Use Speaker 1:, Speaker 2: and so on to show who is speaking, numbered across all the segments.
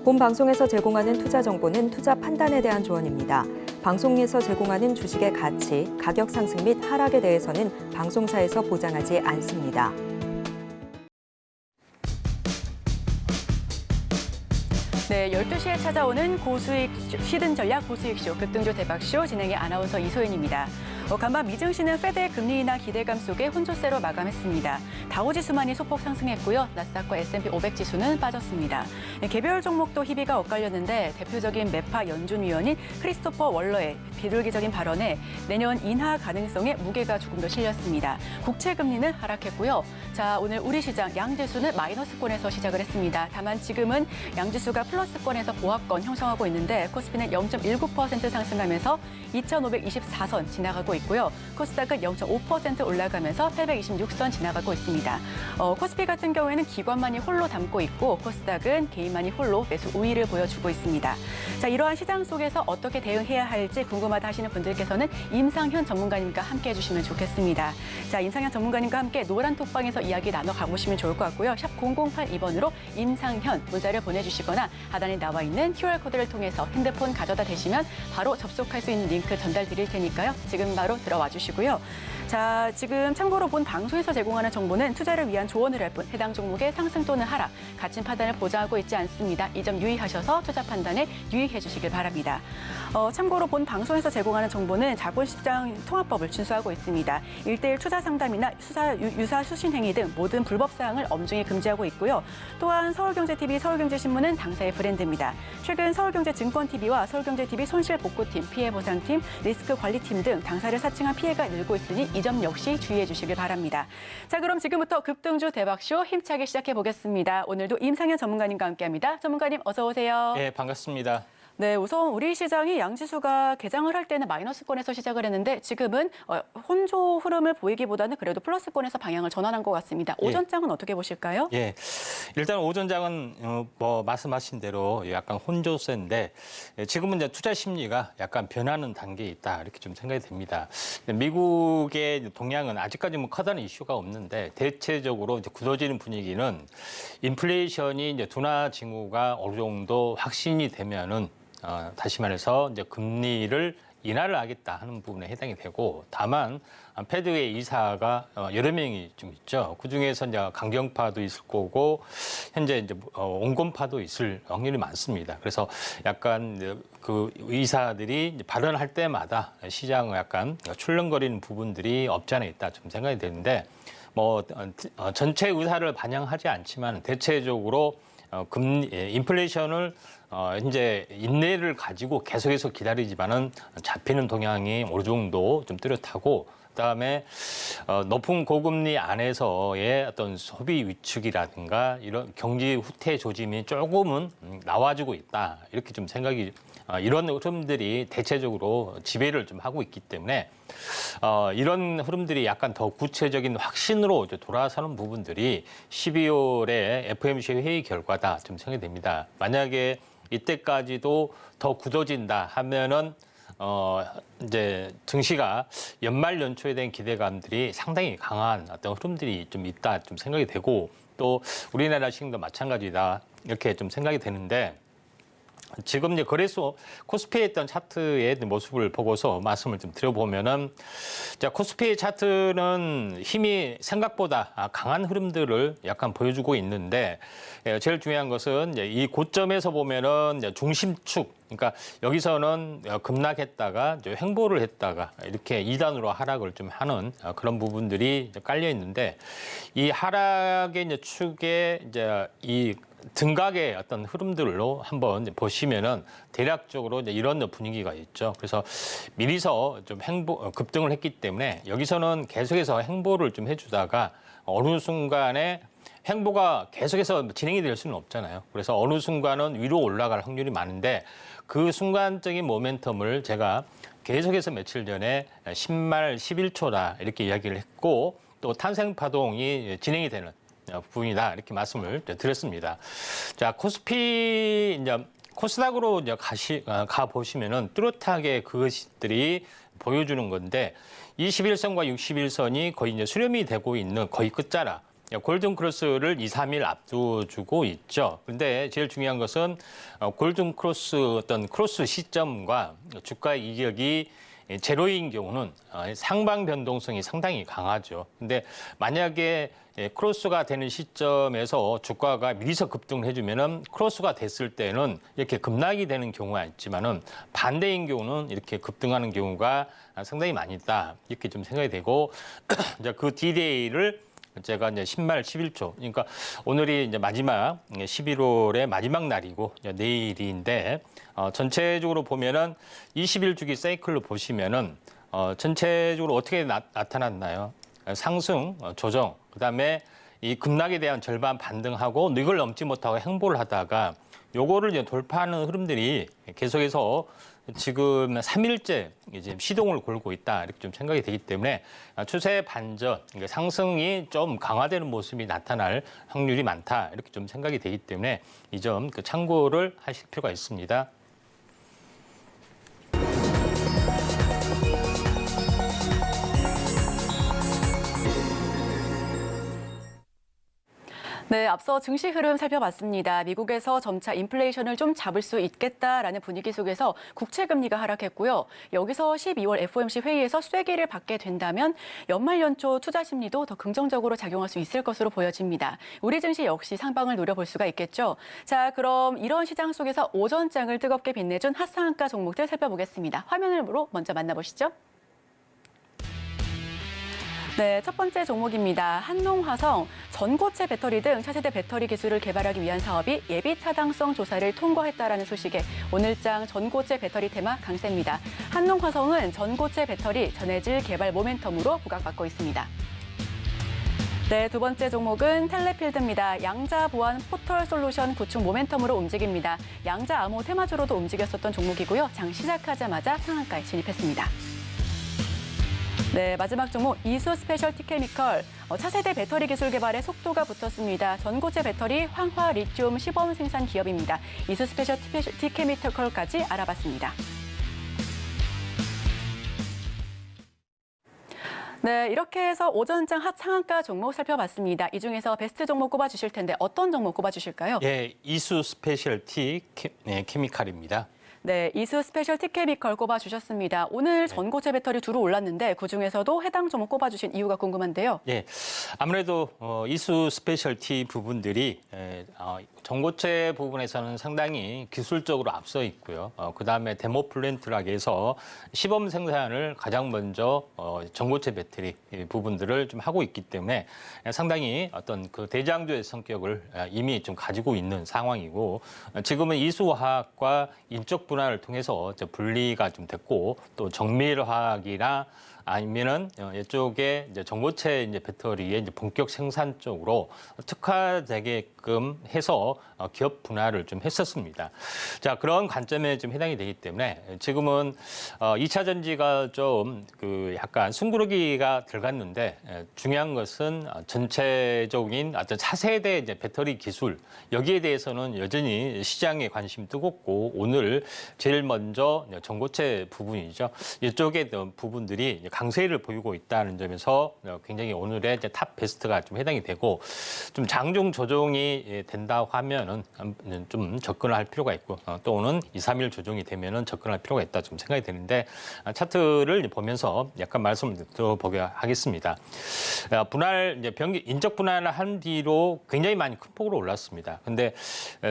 Speaker 1: 본 방송에서 제공하는 투자 정보는 투자 판단에 대한 조언입니다. 방송에서 제공하는 주식의 가치, 가격 상승 및 하락에 대해서는 방송사에서 보장하지 않습니다.
Speaker 2: 네, 12시에 찾아오는 고수익 히든 전략 고수익쇼 급등주 대박쇼 진행의 아나운서 이소연입니다. 간밤 미증시는 페드의 금리 인하 기대감 속에 혼조세로 마감했습니다. 다우지수만이 소폭 상승했고요. 나스닥과 S&P 500 지수는 빠졌습니다. 개별 종목도 희비가 엇갈렸는데 대표적인 매파 연준위원인 크리스토퍼 월러의 비둘기적인 발언에 내년 인하 가능성에 무게가 조금 더 실렸습니다. 국채 금리는 하락했고요. 자, 오늘 우리 시장 양지수는 마이너스권에서 시작을 했습니다. 다만 지금은 양지수가 플러스권에서 보합권 형성하고 있는데 코스피는 0.19% 상승하면서 2,524선 지나가고 있고요. 코스닥은 0.5% 올라가면서 826선 지나가고 있습니다. 코스피 같은 경우에는 기관만이 홀로 담고 있고 코스닥은 개인만이 홀로 매수 우위를 보여주고 있습니다. 자, 이러한 시장 속에서 어떻게 대응해야 할지 궁금하다 하시는 분들께서는 임상현 전문가님과 함께 해주시면 좋겠습니다. 자, 임상현 전문가님과 함께 노란 톡방에서 이야기 나눠가보시면 좋을 것 같고요. 샵 0082번으로 임상현 문자를 보내주시거나 하단에 나와 있는 QR코드를 통해서 핸드폰 가져다 대시면 바로 접속할 수 있는 링크 전달 드릴 테니까요. 지금 바로 들어와 주시고요. 자, 지금 참고로 본 방송에서 제공하는 정보는 투자를 위한 조언을 할 뿐 해당 종목의 상승 또는 하락, 가치 판단을 보장하고 있지 않습니다. 이 점 유의하셔서 투자 판단에 유의해 주시길 바랍니다. 참고로 본 방송에서 제공하는 정보는 자본시장 통합법을 준수하고 있습니다. 1:1 투자 상담이나 유사 수신 행위 등 모든 불법 사항을 엄중히 금지하고 있고요. 또한 서울경제TV, 서울경제신문은 당사의 브랜드입니다. 최근 서울경제증권TV와 서울경제TV 손실복구팀, 피해보상팀, 리스크관리팀 등 당사를 사칭한 피해가 늘고 있으니 이 점 역시 주의해 주시길 바랍니다. 자, 그럼 지금부터 급등주 대박쇼 힘차게 시작해 보겠습니다. 오늘도 임상현 전문가님과 함께합니다. 전문가님 어서 오세요.
Speaker 3: 네, 반갑습니다.
Speaker 2: 네, 우선 우리 시장이 양지수가 개장을 할 때는 마이너스권에서 시작을 했는데 지금은 혼조 흐름을 보이기보다는 그래도 플러스권에서 방향을 전환한 것 같습니다. 오전장은 어떻게 보실까요?
Speaker 3: 예, 일단 오전장은 말씀하신 대로 약간 혼조세인데 지금은 이제 투자 심리가 약간 변하는 단계에 있다 이렇게 좀 생각이 됩니다. 미국의 동향은 아직까지 뭐 커다란 이슈가 없는데 대체적으로 이제 굳어지는 분위기는 인플레이션이 이제 둔화 징후가 어느 정도 확신이 되면은 다시 말해서 이제 금리를 인하를 하겠다 하는 부분에 해당이 되고 다만 패드의 이사가 여러 명이 좀 있죠. 그 중에서 이제 강경파도 있을 거고 현재 이제 온건파도 있을 확률이 많습니다. 그래서 약간 그 의사들이 발언할 때마다 시장을 약간 출렁거리는 부분들이 없지 않아 있다 좀 생각이 되는데 뭐 전체 의사를 반영하지 않지만 대체적으로 인플레이션을 이제 인내를 가지고 계속해서 기다리지만은 잡히는 동향이 어느 정도 좀 뚜렷하고 그다음에 높은 고금리 안에서의 어떤 소비 위축이라든가 이런 경기 후퇴 조짐이 조금은 나와주고 있다 이렇게 좀 생각이 이런 흐름들이 대체적으로 지배를 좀 하고 있기 때문에 이런 흐름들이 약간 더 구체적인 확신으로 이제 돌아서는 부분들이 12월에 FOMC 회의 결과다 좀 생각이 됩니다. 만약에 이때까지도 더 굳어진다 하면은 이제 증시가 연말 연초에 대한 기대감들이 상당히 강한 어떤 흐름들이 좀 있다 좀 생각이 되고 또 우리나라 시장도 마찬가지다 이렇게 좀 생각이 되는데 지금 이제 거래소 코스피에 있던 차트의 모습을 보고서 말씀을 좀 드려보면은 자, 코스피 차트는 힘이 생각보다 강한 흐름들을 약간 보여주고 있는데 제일 중요한 것은 이제 이 고점에서 보면은 이제 중심축 그러니까 여기서는 급락했다가 이제 횡보를 했다가 이렇게 2단으로 하락을 좀 하는 그런 부분들이 깔려 있는데 이 하락의 이제 축에 이제 이 등각의 어떤 흐름들로 한번 보시면은 대략적으로 이제 이런 분위기가 있죠. 그래서 미리서 좀 급등을 했기 때문에 여기서는 계속해서 횡보를 좀 해주다가 어느 순간에 횡보가 계속해서 진행이 될 수는 없잖아요. 그래서 어느 순간은 위로 올라갈 확률이 많은데 그 순간적인 모멘텀을 제가 계속해서 며칠 전에 10말 11초다 이렇게 이야기를 했고 또 탄생파동이 진행이 되는 부분이다 이렇게 말씀을 드렸습니다. 자, 코스피 이제 코스닥으로 이제 가 보시면은 뚜렷하게 그것들이 보여주는 건데 21선과 61선이 거의 이제 수렴이 되고 있는 거의 끝자락. 골든 크로스를 2, 3일 앞두고 있죠. 그런데 제일 중요한 것은 골든 크로스 어떤 크로스 시점과 주가의 이격이 제로인 경우는 상방 변동성이 상당히 강하죠. 근데 만약에 크로스가 되는 시점에서 주가가 미리서 급등을 해주면은 크로스가 됐을 때는 이렇게 급락이 되는 경우가 있지만은 반대인 경우는 이렇게 급등하는 경우가 상당히 많이 있다. 이렇게 좀 생각이 되고 이제 그 D-Day를 제가 이제 10말 11초. 그러니까 오늘이 이제 마지막 11월의 마지막 날이고 내일인데 전체적으로 보면은 20일 주기 사이클로 보시면은 전체적으로 어떻게 나타났나요? 상승, 조정, 그다음에 이 급락에 대한 절반 반등하고 이걸 넘지 못하고 행보를 하다가 요거를 이제 돌파하는 흐름들이 계속해서 지금 3일째 이제 시동을 걸고 있다 이렇게 좀 생각이 되기 때문에 추세 반전, 그러니까 상승이 좀 강화되는 모습이 나타날 확률이 많다 이렇게 좀 생각이 되기 때문에 이 점 참고를 하실 필요가 있습니다.
Speaker 2: 네, 앞서 증시 흐름 살펴봤습니다. 미국에서 점차 인플레이션을 좀 잡을 수 있겠다라는 분위기 속에서 국채 금리가 하락했고요. 여기서 12월 FOMC 회의에서 쐐기를 받게 된다면 연말 연초 투자 심리도 더 긍정적으로 작용할 수 있을 것으로 보여집니다. 우리 증시 역시 상방을 노려볼 수가 있겠죠. 자, 그럼 이런 시장 속에서 오전장을 뜨겁게 빛내준 핫상한가 종목들 살펴보겠습니다. 화면으로 먼저 만나보시죠. 네, 첫 번째 종목입니다. 한농화성, 전고체 배터리 등 차세대 배터리 기술을 개발하기 위한 사업이 예비 타당성 조사를 통과했다라는 소식에 오늘장 전고체 배터리 테마 강세입니다. 한농화성은 전고체 배터리 전해질 개발 모멘텀으로 부각받고 있습니다. 네, 두 번째 종목은 텔레필드입니다. 양자 보안 포털 솔루션 구축 모멘텀으로 움직입니다. 양자 암호 테마주로도 움직였었던 종목이고요. 장 시작하자마자 상한가에 진입했습니다. 네, 마지막 종목 이수 스페셜티 케미컬. 차세대 배터리 기술 개발에 속도가 붙었습니다. 전고체 배터리 황화 리튬 시범 생산 기업입니다. 이수 스페셜티 케미컬까지 알아봤습니다. 네, 이렇게 해서 오전장 핫 상한가 종목 살펴봤습니다. 이 중에서 베스트 종목 꼽아주실 텐데 어떤 종목 꼽아주실까요?
Speaker 3: 예, 이수 스페셜티 케미칼입니다.
Speaker 2: 네, 이수 스페셜티 케미컬 꼽아주셨습니다. 오늘 전고체 배터리 두루 올랐는데 그중에서도 해당 종목 꼽아주신 이유가 궁금한데요.
Speaker 3: 예, 아무래도 이수 스페셜티 부분들이 전고체 부분에서는 상당히 기술적으로 앞서 있고요. 그다음에 데모 플랜트락에서 시범 생산을 가장 먼저 전고체 배터리 부분들을 좀 하고 있기 때문에 상당히 어떤 그 대장주의 성격을 이미 좀 가지고 있는 상황이고 지금은 이수화학과 인적 분할을 통해서 분리가 좀 됐고 또 정밀화학이나 아니면은 이쪽에 이제 전고체 이제 배터리의 이제 본격 생산 쪽으로 특화되게끔 해서 기업 분할을 좀 했었습니다. 자, 그런 관점에 좀 해당이 되기 때문에 지금은 2차 전지가 좀 그 약간 숨구르기가 들어갔는데 중요한 것은 전체적인 어떤 차세대 이제 배터리 기술 여기에 대해서는 여전히 시장에 관심이 뜨겁고 오늘 제일 먼저 전고체 부분이죠. 이쪽의 부분들이 강세를 보이고 있다는 점에서 굉장히 오늘의 이제 탑 베스트가 좀 해당이 되고 좀 장중 조정이 된다고 하면은 좀 접근을 할 필요가 있고 또 오는 2, 3일 조정이 되면은 접근할 필요가 있다 좀 생각이 드는데 차트를 보면서 약간 말씀을 드려보게 하겠습니다. 분할 이제 인적 분할을 한 뒤로 굉장히 많이 큰 폭으로 올랐습니다. 근데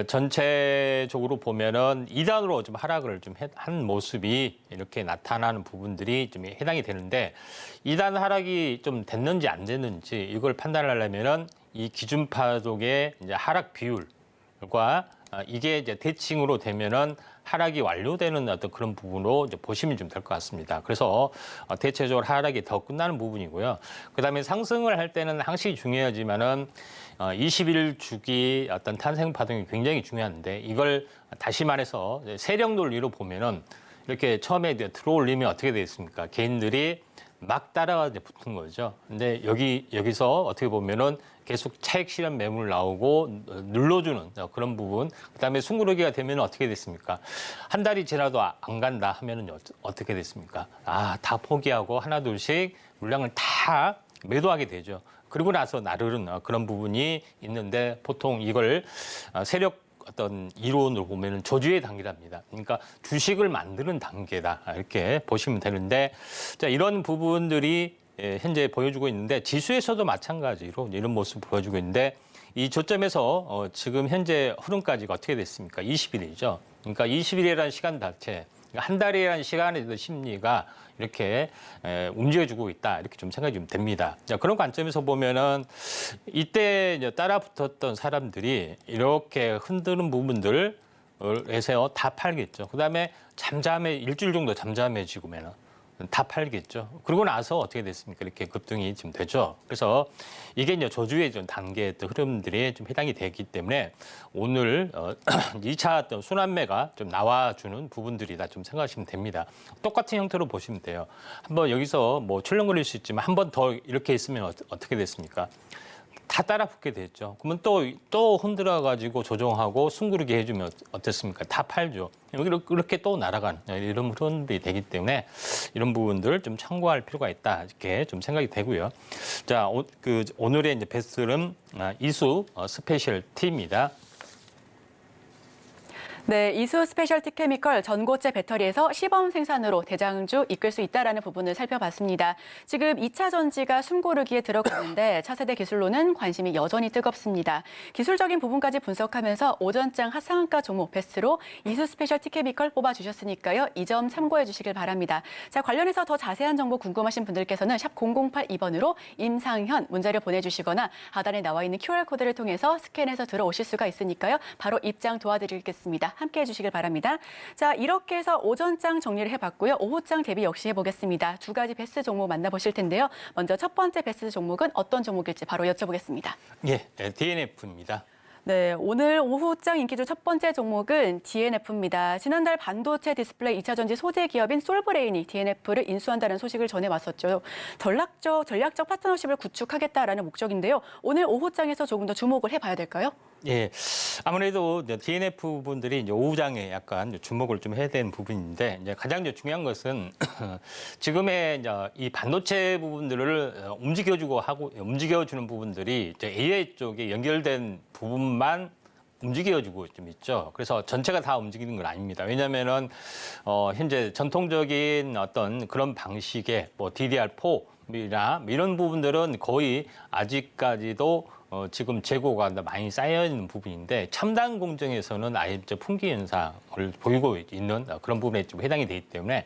Speaker 3: 전체적으로 보면은 2단으로 좀 하락을 좀 한 모습이 이렇게 나타나는 부분들이 좀 해당이 되는데 2단 하락이 좀 됐는지 안 됐는지 이걸 판단하려면은 이 기준 파동의 이제 하락 비율과 이게 이제 대칭으로 되면은 하락이 완료되는 어떤 그런 부분으로 이제 보시면 좀 될 것 같습니다. 그래서 대체적으로 하락이 더 끝나는 부분이고요. 그다음에 상승을 할 때는 항시 중요하지만은 21일 주기 어떤 탄생 파동이 굉장히 중요한데 이걸 다시 말해서 세력 논리로 보면은 이렇게 처음에 들어올리면 어떻게 되겠습니까? 개인들이 막 따라가 붙은 거죠. 근데 여기서 어떻게 보면은 계속 차익 실현 매물 나오고 눌러주는 그런 부분. 그다음에 숨구르기가 되면 어떻게 됐습니까? 한 달이 지나도 안 간다 하면은 어떻게 됐습니까? 다 포기하고 하나 둘씩 물량을 다 매도하게 되죠. 그리고 나서 나르는 그런 부분이 있는데 보통 이걸 세력 어떤 이론으로 보면은 저주의 단계랍니다. 그러니까 주식을 만드는 단계다 이렇게 보시면 되는데 자 이런 부분들이 현재 보여주고 있는데 지수에서도 마찬가지로 이런 모습을 보여주고 있는데 이 저점에서 지금 현재 흐름까지가 어떻게 됐습니까? 20일이죠. 그러니까 20일이라는 시간 자체, 한 달이라는 시간에 대한 심리가 이렇게 움직여주고 있다 이렇게 좀 생각이 좀 됩니다. 자, 그런 관점에서 보면은 이때 이제 따라 붙었던 사람들이 이렇게 흔드는 부분들에서 다 팔겠죠. 그다음에 일주일 정도 잠잠해지고면은 다 팔겠죠. 그러고 나서 어떻게 됐습니까? 이렇게 급등이 지금 되죠. 그래서 이게 이제 저주의 좀 단계의 흐름들이 좀 해당이 되기 때문에 오늘 2차 어떤 순환매가 좀 나와주는 부분들이다 좀 생각하시면 됩니다. 똑같은 형태로 보시면 돼요. 한번 여기서 뭐 출렁거릴 수 있지만 한 번 더 이렇게 있으면 어떻게 됐습니까? 다 따라 붙게 됐죠. 그러면 또 흔들어 가지고 조정하고 숨구르게 해주면 어땠습니까? 다 팔죠. 이렇게 또 날아가는 이런 흐름들이 되기 때문에 이런 부분들 좀 참고할 필요가 있다 이렇게 좀 생각이 되고요. 자, 오늘의 이제 베스트는 이수 스페셜 티입니다.
Speaker 2: 네, 이수 스페셜티 케미컬 전고체 배터리에서 시범 생산으로 대장주 이끌 수 있다라는 부분을 살펴봤습니다. 지금 2차 전지가 숨고르기에 들어가는데 차세대 기술로는 관심이 여전히 뜨겁습니다. 기술적인 부분까지 분석하면서 오전장 하상한가 종목 베스트로 이수 스페셜티 케미컬 뽑아주셨으니까요. 이 점 참고해 주시길 바랍니다. 자, 관련해서 더 자세한 정보 궁금하신 분들께서는 샵 0082번으로 임상현 문자를 보내주시거나 하단에 나와 있는 QR코드를 통해서 스캔해서 들어오실 수가 있으니까요. 바로 입장 도와드리겠습니다. 함께해 주시길 바랍니다. 자, 이렇게 해서 오전장 정리를 해봤고요. 오후장 대비 역시 해보겠습니다. 두 가지 베스트 종목 만나보실 텐데요. 먼저 첫 번째 베스트 종목은 어떤 종목일지 바로 여쭤보겠습니다.
Speaker 3: 예, DNF입니다.
Speaker 2: 네, 오늘 오후장 인기주 첫 번째 종목은 DNF입니다. 지난달 반도체 디스플레이 2차 전지 소재 기업인 솔브레인이 DNF를 인수한다는 소식을 전해왔었죠. 전략적 파트너십을 구축하겠다라는 목적인데요. 오늘 오후장에서 조금 더 주목을 해봐야 될까요?
Speaker 3: 예, 아무래도 DNF 분들이 이제 오후장에 약간 주목을 좀 해야 되는 부분인데 이제 가장 이제 중요한 것은 지금의 이제 이 반도체 부분들을 움직여주는 부분들이 이제 AI 쪽에 연결된 부분만 움직여주고 좀 있죠. 그래서 전체가 다 움직이는 건 아닙니다. 왜냐하면은 현재 전통적인 어떤 그런 방식의 뭐 DDR4나 이런 부분들은 거의 아직까지도 지금 재고가 많이 쌓여 있는 부분인데 첨단 공정에서는 아예 품귀 현상을 보이고 있는 그런 부분에 좀 해당이 되기 때문에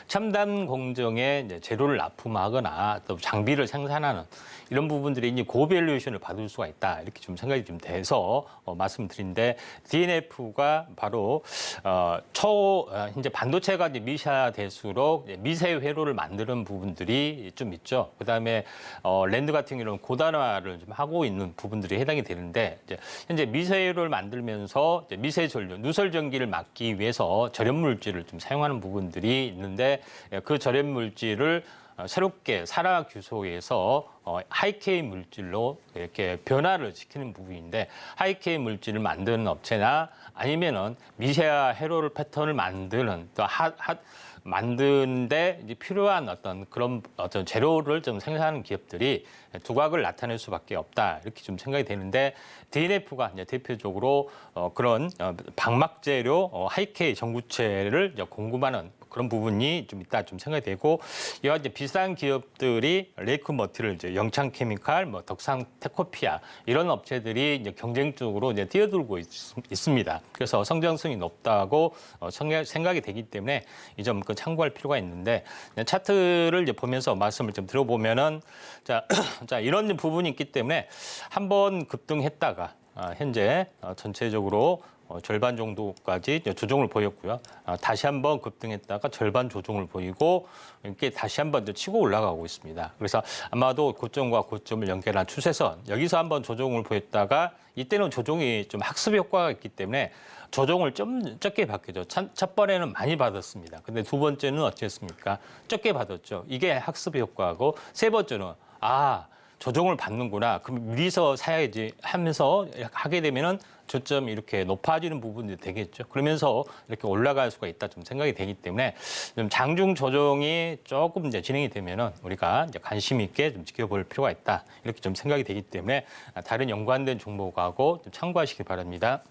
Speaker 3: 첨단 공정에 이제 재료를 납품하거나 또 장비를 생산하는 이런 부분들이 이제 고밸류에이션을 받을 수가 있다 이렇게 좀 생각이 좀 돼서 말씀드린데 DNF가 바로 이제 반도체가 이제 미샤될수록 미세 회로를 만드는 부분들이 좀 있죠. 그다음에 랜드 같은 경우는 고단화를 좀 하고 있는 부분들이 해당이 되는데 이제 현재 미세 회로를 만들면서 이제 미세 전류, 누설 전기를 막기 위해서 절연 물질을 좀 사용하는 부분들이 있는데 그 절연 물질을 새롭게 산화 규소에서 하이K 물질로 이렇게 변화를 시키는 부분인데 하이K 물질을 만드는 업체나 아니면은 미세화 회로를 패턴을 만드는 또 만드는데 이제 필요한 그런 재료를 좀 생산하는 기업들이 두각을 나타낼 수밖에 없다 이렇게 좀 생각이 되는데 DNF가 이제 대표적으로 그런 방막 재료 하이K 전구체를 이제 공급하는 그런 부분이 좀 있다 좀 생각이 되고 이와 이제 비싼 기업들이 레이크 머티를 이제 영창케미칼, 뭐 덕상 테코피아 이런 업체들이 이제 경쟁적으로 이제 뛰어들고 있습니다. 그래서 성장성이 높다고 생각이 되기 때문에 이 점 참고할 필요가 있는데 차트를 이제 보면서 말씀을 좀 들어보면은 자 이런 부분이 있기 때문에 한번 급등했다가 현재 전체적으로 절반 정도까지 조정을 보였고요. 다시 한번 급등했다가 절반 조정을 보이고 이렇게 다시 한번 치고 올라가고 있습니다. 그래서 아마도 고점과 고점을 연결한 추세선 여기서 한번 조정을 보였다가 이때는 조정이 좀 학습 효과가 있기 때문에 조정을 좀 적게 받겠죠. 첫 번에는 많이 받았습니다. 근데 두 번째는 어땠습니까? 적게 받았죠. 이게 학습 효과고 세 번째는 조정을 받는구나. 그럼 미리서 사야지 하면서 하게 되면은 저점이 이렇게 높아지는 부분이 되겠죠. 그러면서 이렇게 올라갈 수가 있다 좀 생각이 되기 때문에 좀 장중 조정이 조금 이제 진행이 되면은 우리가 이제 관심 있게 좀 지켜볼 필요가 있다. 이렇게 좀 생각이 되기 때문에 다른 연관된 종목하고 좀 참고하시기 바랍니다.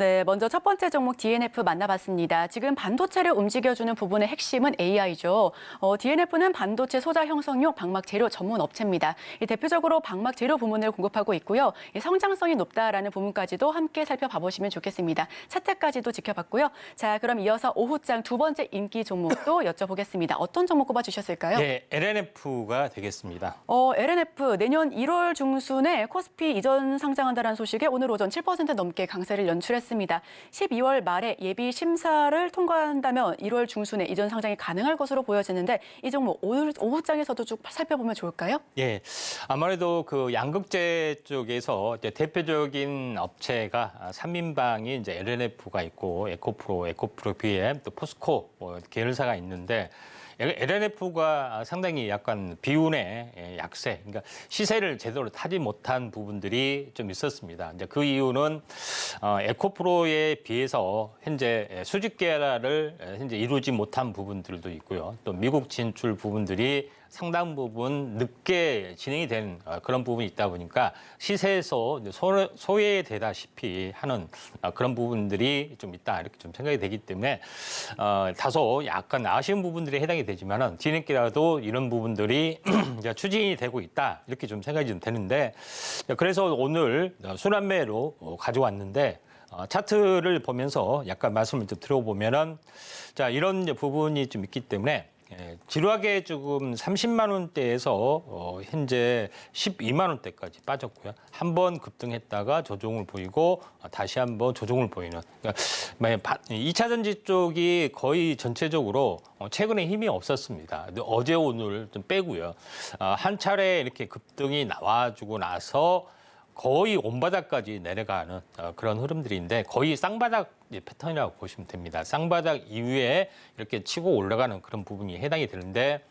Speaker 2: 네, 먼저 첫 번째 종목 DNF 만나봤습니다. 지금 반도체를 움직여주는 부분의 핵심은 AI죠. DNF는 반도체 소자 형성용 방막 재료 전문 업체입니다. 이 대표적으로 방막 재료 부문을 공급하고 있고요. 이 성장성이 높다라는 부분까지도 함께 살펴봐 보시면 좋겠습니다. 차트까지도 지켜봤고요. 자, 그럼 이어서 오후장 두 번째 인기 종목도 여쭤보겠습니다. 어떤 종목 꼽아주셨을까요?
Speaker 3: 네, LNF가 되겠습니다.
Speaker 2: LNF 내년 1월 중순에 코스피 이전 상장한다는 소식에 오늘 오전 7% 넘게 강세를 연출했습니다. 12월 말에 예비 심사를 통과한다면 1월 중순에 이전 상장이 가능할 것으로 보여지는데 이 종목 오늘 오후장에서도 쭉 살펴보면 좋을까요?
Speaker 3: 예, 아무래도 그 양극재 쪽에서 이제 대표적인 업체가 3인방이 이제 LNF가 있고 에코프로 BM, 또 포스코 계열사가 있는데 LNF가 상당히 약간 비운의 약세, 그러니까 시세를 제대로 타지 못한 부분들이 좀 있었습니다. 이제 그 이유는 에코프로에 비해서 현재 수직 계열화를 현재 이루지 못한 부분들도 있고요. 또 미국 진출 부분들이 상당 부분 늦게 진행이 된 그런 부분이 있다 보니까 시세에서 소외되다시피 하는 그런 부분들이 좀 있다 이렇게 좀 생각이 되기 때문에 다소 약간 아쉬운 부분들이 해당이 되지만은 뒤늦게라도 이런 부분들이 추진이 되고 있다 이렇게 좀 생각이 좀 되는데 그래서 오늘 순환매로 가져왔는데 차트를 보면서 약간 말씀을 좀 들어보면은 자 이런 부분이 좀 있기 때문에. 지루하게 지금 30만 원대에서 현재 12만 원대까지 빠졌고요. 한 번 급등했다가 조정을 보이고 다시 한번 조정을 보이는. 그러니까 2차 전지 쪽이 거의 전체적으로 최근에 힘이 없었습니다. 어제 오늘 좀 빼고요. 한 차례 이렇게 급등이 나와주고 나서 거의 온바닥까지 내려가는 그런 흐름들인데 거의 쌍바닥 패턴이라고 보시면 됩니다. 쌍바닥 이후에 이렇게 치고 올라가는 그런 부분이 해당이 되는데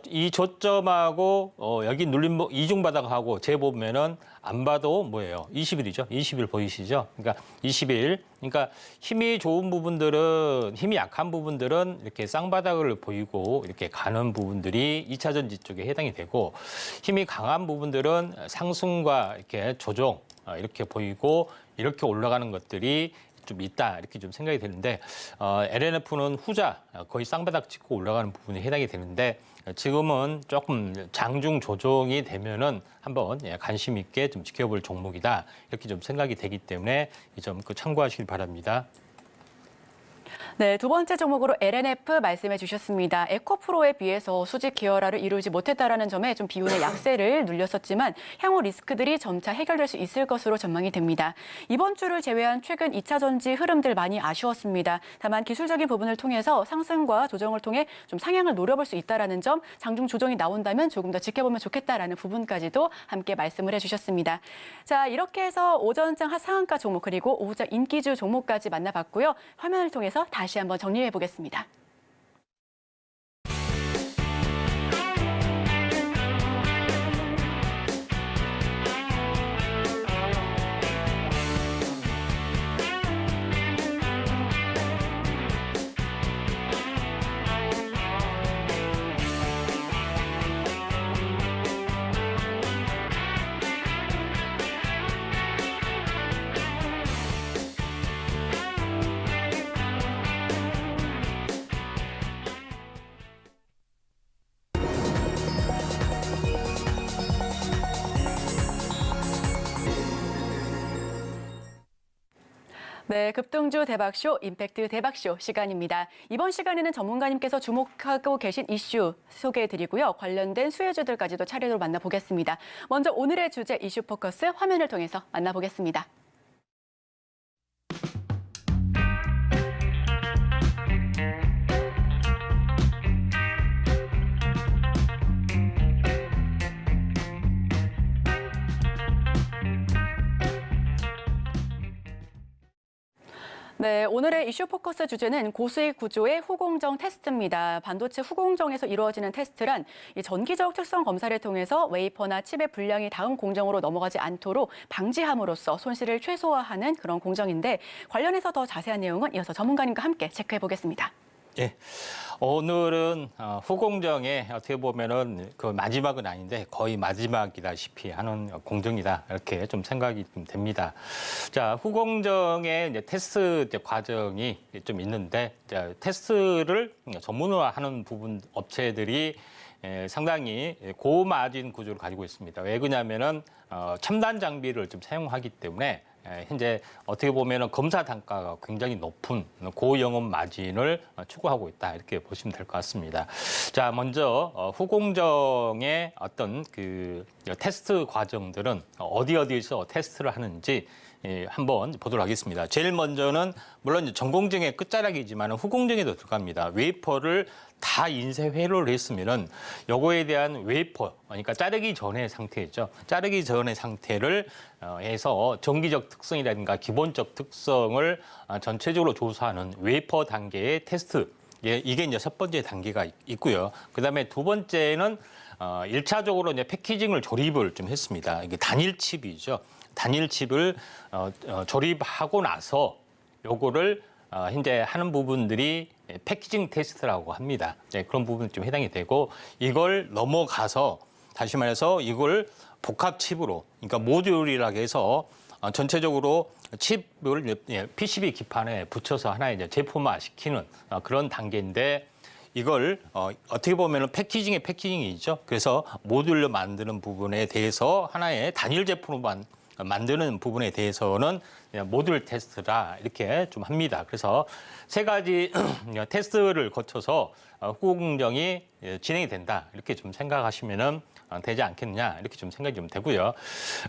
Speaker 3: 이 저점하고 여기 눌린 이중바닥하고 재보면은 안 봐도 뭐예요? 20일이죠. 20일 보이시죠? 그러니까 20일. 그러니까 힘이 좋은 부분들은 힘이 약한 부분들은 이렇게 쌍바닥을 보이고 이렇게 가는 부분들이 2차 전지 쪽에 해당이 되고 힘이 강한 부분들은 상승과 이렇게 조정 이렇게 보이고 이렇게 올라가는 것들이 좀 있다 이렇게 좀 생각이 되는데 LNF는 후자 거의 쌍바닥 찍고 올라가는 부분이 해당이 되는데 지금은 조금 장중 조정이 되면은 한번 관심 있게 좀 지켜볼 종목이다 이렇게 좀 생각이 되기 때문에 이 점 참고하시길 바랍니다.
Speaker 2: 네, 두 번째 종목으로 LNF 말씀해 주셨습니다. 에코프로에 비해서 수직 계열화를 이루지 못했다라는 점에 좀 비운의 약세를 눌렸었지만 향후 리스크들이 점차 해결될 수 있을 것으로 전망이 됩니다. 이번 주를 제외한 최근 2차 전지 흐름들 많이 아쉬웠습니다. 다만 기술적인 부분을 통해서 상승과 조정을 통해 좀 상향을 노려볼 수 있다라는 점, 장중 조정이 나온다면 조금 더 지켜보면 좋겠다라는 부분까지도 함께 말씀을 해주셨습니다. 자, 이렇게 해서 오전장 상한가 종목 그리고 오후장 인기주 종목까지 만나봤고요. 화면을 통해서 다시 한번 정리해 보겠습니다. 네, 급등주 대박쇼, 임팩트 대박쇼 시간입니다. 이번 시간에는 전문가님께서 주목하고 계신 이슈 소개해드리고요. 관련된 수혜주들까지도 차례로 만나보겠습니다. 먼저 오늘의 주제 이슈 포커스 화면을 통해서 만나보겠습니다. 네, 오늘의 이슈 포커스 주제는 고수익 구조의 후공정 테스트입니다. 반도체 후공정에서 이루어지는 테스트란 이 전기적 특성 검사를 통해서 웨이퍼나 칩의 분량이 다음 공정으로 넘어가지 않도록 방지함으로써 손실을 최소화하는 그런 공정인데 관련해서 더 자세한 내용은 이어서 전문가님과 함께 체크해 보겠습니다.
Speaker 3: 예. 오늘은 후공정에 어떻게 보면은 그 마지막은 아닌데 거의 마지막이다시피 하는 공정이다. 이렇게 좀 생각이 좀 됩니다. 자, 후공정의 이제 테스트 과정이 좀 있는데, 자, 테스트를 전문화하는 부분 업체들이 상당히 고마진 구조를 가지고 있습니다. 왜 그러냐면은 첨단 장비를 좀 사용하기 때문에 현재 어떻게 보면은 검사 단가가 굉장히 높은 고영업 마진을 추구하고 있다, 이렇게 보시면 될 것 같습니다. 자, 먼저 후공정의 어떤 그 테스트 과정들은 어디서 테스트를 하는지 한번 보도록 하겠습니다. 제일 먼저는 물론 전공정의 끝자락이지만 후공정에도 들어갑니다. 웨이퍼를 다 인쇄 회로를 했으면은 요거에 대한 웨이퍼, 그러니까 자르기 전의 상태죠. 자르기 전의 상태를 해서 정기적 특성이라든가 기본적 특성을 전체적으로 조사하는 웨이퍼 단계의 테스트. 이게 이제 첫 번째 단계가 있고요. 그다음에 두 번째는 1차적으로 이제 패키징을 조립을 좀 했습니다. 이게 단일 칩이죠. 단일 칩을 조립하고 나서 요거를 현재 하는 부분들이 패키징 테스트라고 합니다. 네, 그런 부분이 좀 해당이 되고, 이걸 넘어가서 다시 말해서 이걸 복합 칩으로, 그러니까 모듈이라고 해서 전체적으로 칩을 PCB 기판에 붙여서 하나의 이제 제품화 시키는 그런 단계인데, 이걸 어떻게 보면 패키징의 패키징이죠. 그래서 모듈로 만드는 부분에 대해서 하나의 단일 제품으로만 만드는 부분에 대해서는 모듈 테스트라 이렇게 좀 합니다. 그래서 세 가지 테스트를 거쳐서 후공정이 진행이 된다, 이렇게 좀 생각하시면은 되지 않겠느냐, 이렇게 좀 생각이 좀 되고요.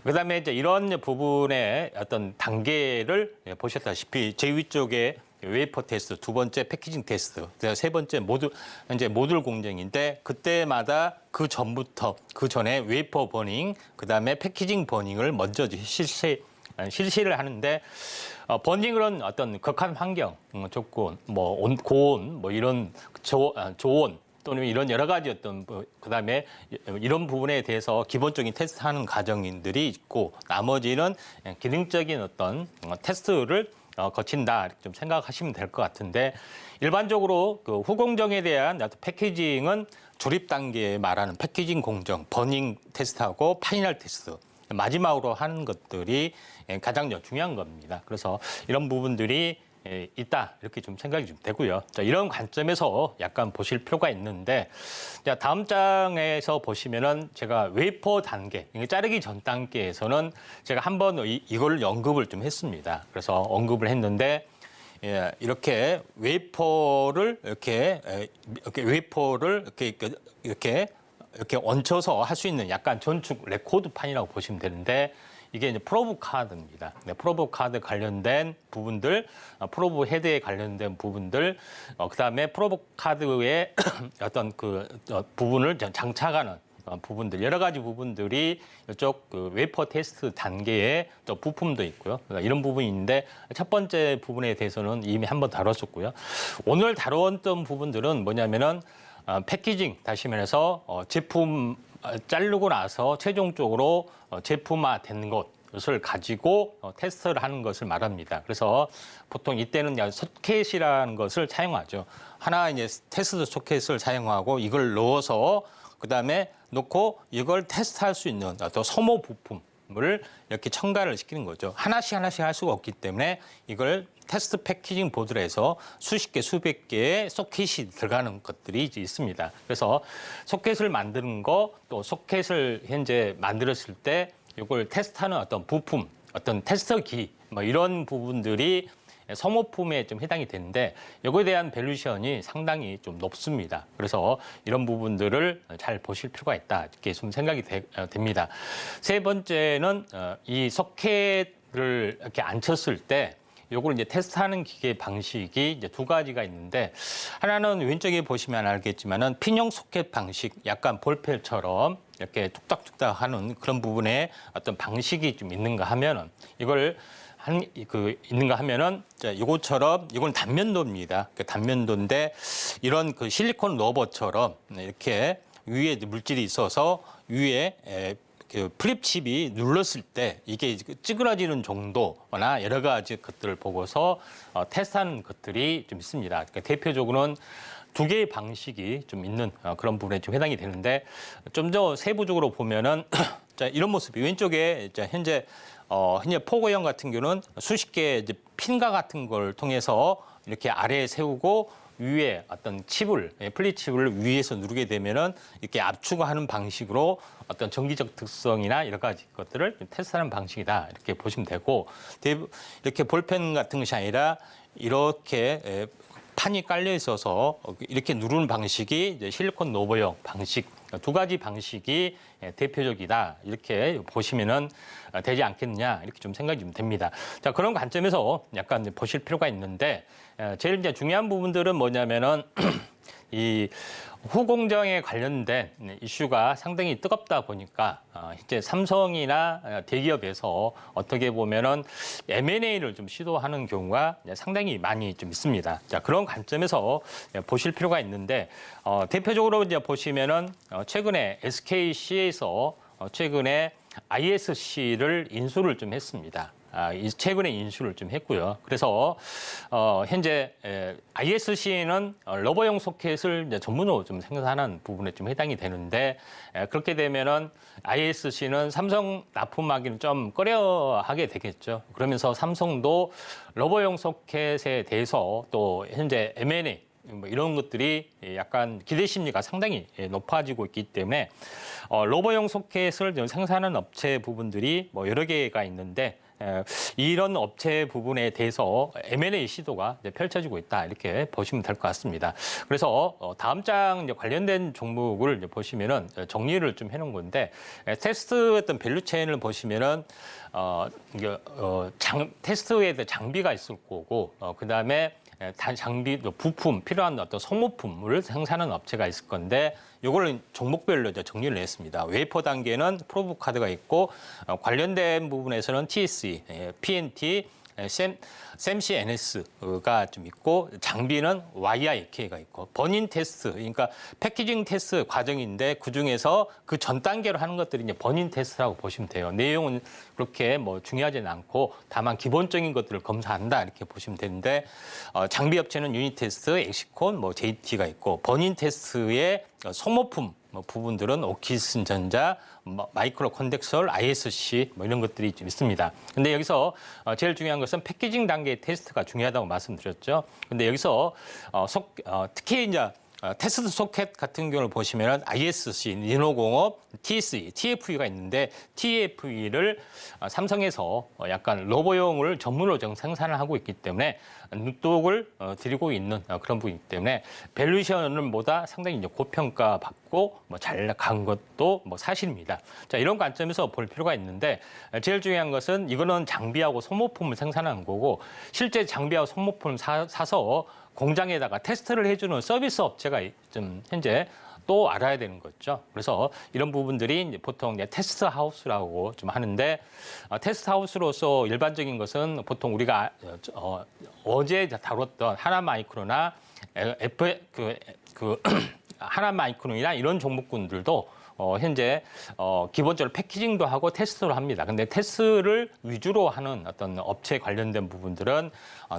Speaker 3: 그다음에 이제 이런 부분의 어떤 단계를 보셨다시피 제 위쪽에 웨이퍼 테스트, 두 번째 패키징 테스트, 세 번째 모듈 공정인데, 그때마다 그 전부터 그 전에 웨이퍼 버닝, 그다음에 패키징 버닝을 먼저 실시를 하는데, 버닝은 어떤 극한 환경 조건, 고온, 이런 조온 또는 이런 여러 가지 어떤 그다음에 이런 부분에 대해서 기본적인 테스트하는 과정들이 있고, 나머지는 기능적인 어떤 테스트를 거친다, 이렇게 좀 생각하시면 될 것 같은데, 일반적으로 그 후공정에 대한 패키징은 조립 단계에 말하는 패키징 공정, 버닝 테스트하고 파이널 테스트, 마지막으로 하는 것들이 가장 중요한 겁니다. 그래서 이런 부분들이 있다, 이렇게 좀 생각이 좀 되고요. 자, 이런 관점에서 약간 보실 필요가 있는데, 자, 다음 장에서 보시면은 제가 웨이퍼 단계, 자르기 전 단계에서는 제가 한번 이걸 언급을 좀 했습니다. 그래서 언급을 했는데, 이렇게 웨이퍼를 이렇게 얹혀서 할 수 있는 약간 전축 레코드판이라고 보시면 되는데, 이게 이제 프로브 카드입니다. 네, 프로브 카드 관련된 부분들, 프로브 헤드에 관련된 부분들, 그다음에 프로브 카드의 어떤 부분을 장착하는 부분들, 여러 가지 부분들이 이쪽 웨이퍼 테스트 단계에 또 부품도 있고요. 이런 부분이 있는데, 첫 번째 부분에 대해서는 이미 한번 다뤘었고요. 오늘 다뤘던 부분들은 뭐냐면은 패키징, 다시 말해서 제품 자르고 나서 최종적으로 제품화된 것을 가지고 테스트를 하는 것을 말합니다. 그래서 보통 이때는 소켓이라는 것을 사용하죠. 하나 이제 테스트 소켓을 사용하고 이걸 넣어서 그다음에 놓고 이걸 테스트할 수 있는 또 소모 부품을 이렇게 첨가를 시키는 거죠. 하나씩 할 수가 없기 때문에 이걸 테스트 패키징 보드로 해서 수십 개, 수백 개의 소켓이 들어가는 것들이 있습니다. 그래서 소켓을 만드는 거, 또 소켓을 현재 만들었을 때 이걸 테스트하는 어떤 부품, 어떤 테스터기, 이런 부분들이 소모품에 좀 해당이 되는데, 이거에 대한 밸류션이 상당히 좀 높습니다. 그래서 이런 부분들을 잘 보실 필요가 있다, 이렇게 좀 생각이 됩니다. 세 번째는 이 소켓을 이렇게 앉혔을 때 요걸 이제 테스트하는 기계 방식이 이제 두 가지가 있는데, 하나는 왼쪽에 보시면 알겠지만은 핀형 소켓 방식, 약간 볼펜처럼 이렇게 툭딱툭딱 하는 그런 부분에 어떤 방식이 좀 있는가 하면은, 이걸 있는가 하면은 이것처럼 이건 단면도입니다. 그 단면도인데 이런 그 실리콘 러버처럼 이렇게 위에 물질이 있어서 위에 그 플립칩이 눌렀을 때 이게 찌그러지는 정도나 여러 가지 것들을 보고서 테스트하는 것들이 좀 있습니다. 그러니까 대표적으로는 두 개의 방식이 좀 있는 그런 부분에 좀 해당이 되는데 좀 더 세부적으로 보면은 자, 이런 모습이 왼쪽에 현재 포고형 같은 경우는 수십 개의 이제 핀과 같은 걸 통해서 이렇게 아래에 세우고 위에 어떤 칩을, 플립칩을 위에서 누르게 되면은 이렇게 압축하는 방식으로 어떤 전기적 특성이나 여러 가지 것들을 테스트하는 방식이다. 이렇게 보시면 되고, 이렇게 볼펜 같은 것이 아니라 이렇게 판이 깔려 있어서 이렇게 누르는 방식이 이제 실리콘 러버형 방식, 두 가지 방식이 대표적이다. 이렇게 보시면은 되지 않겠느냐. 이렇게 좀 생각이 좀 됩니다. 자, 그런 관점에서 약간 보실 필요가 있는데, 제일 이제 중요한 부분들은 뭐냐면은 이 후공정에 관련된 이슈가 상당히 뜨겁다 보니까 이제 삼성이나 대기업에서 어떻게 보면은 M&A를 좀 시도하는 경우가 상당히 많이 좀 있습니다. 자, 그런 관점에서 보실 필요가 있는데 대표적으로 이제 보시면은 최근에 SKC에서 최근에 ISC를 인수를 좀 했습니다. 최근에 인수를 좀 했고요. 그래서 현재 ISC는 러버용 소켓을 이제 전문으로 좀 생산하는 부분에 좀 해당이 되는데 그렇게 되면은 ISC는 삼성 납품하기는 좀 꺼려하게 되겠죠. 그러면서 삼성도 러버용 소켓에 대해서 또 현재 M&A 뭐 이런 것들이 약간 기대 심리가 상당히 높아지고 있기 때문에 러버용 소켓을 생산하는 업체 부분들이 뭐 여러 개가 있는데 이런 업체 부분에 대해서 M&A 시도가 펼쳐지고 있다 이렇게 보시면 될 것 같습니다. 그래서 다음 장 관련된 종목을 보시면은 정리를 좀 해놓은 건데 테스트 어떤 밸류 체인을 보시면은 테스트에 대한 장비가 있을 거고 그 다음에 장비, 부품, 필요한 어떤 소모품을 생산하는 업체가 있을 건데 이거를 종목별로 이제 정리를 했습니다. 웨이퍼 단계는 프로브 카드가 있고 관련된 부분에서는 TSE, PNT, 샘CNS가 좀 있고 장비는 YIK가 있고 버닝 테스트, 그러니까 패키징 테스트 과정인데 그 중에서 그 전 단계로 하는 것들이 이제 버닝 테스트라고 보시면 돼요. 내용은 그렇게 뭐 중요하지는 않고 다만 기본적인 것들을 검사한다 이렇게 보시면 되는데 장비 업체는 유닛 테스트, 엑시콘, 뭐 JT가 있고 버닝 테스트의 소모품 부분들은 오키슨전자, 마이크로 컨덱설, ISC 뭐 이런 것들이 좀 있습니다. 근데 여기서 제일 중요한 것은 패키징 단계의 테스트가 중요하다고 말씀드렸죠. 근데 여기서 특히 이제 테스트 소켓 같은 경우를 보시면 ISC, 니노공업, TSE, TFE가 있는데 TFE를 삼성에서 약간 러버용을 전문으로 생산을 하고 있기 때문에 눈독을 들이고 있는 그런 부분이기 때문에 밸류에이션은 보다 상당히 이제 고평가 받고 뭐 잘 간 것도 뭐 사실입니다. 자, 이런 관점에서 볼 필요가 있는데 제일 중요한 것은 이거는 장비하고 소모품을 생산하는 거고 실제 장비하고 소모품을 사서 공장에다가 테스트를 해주는 서비스 업체가 좀 현재 또 알아야 되는 거죠. 그래서 이런 부분들이 이제 보통 이제 테스트 하우스라고 좀 하는데 테스트 하우스로서 일반적인 것은 보통 우리가 어제 다뤘던 하나마이크로나 하나마이크론이나 이런 종목군들도 현재 기본적으로 패키징도 하고 테스트를 합니다. 근데 테스트를 위주로 하는 어떤 업체 관련된 부분들은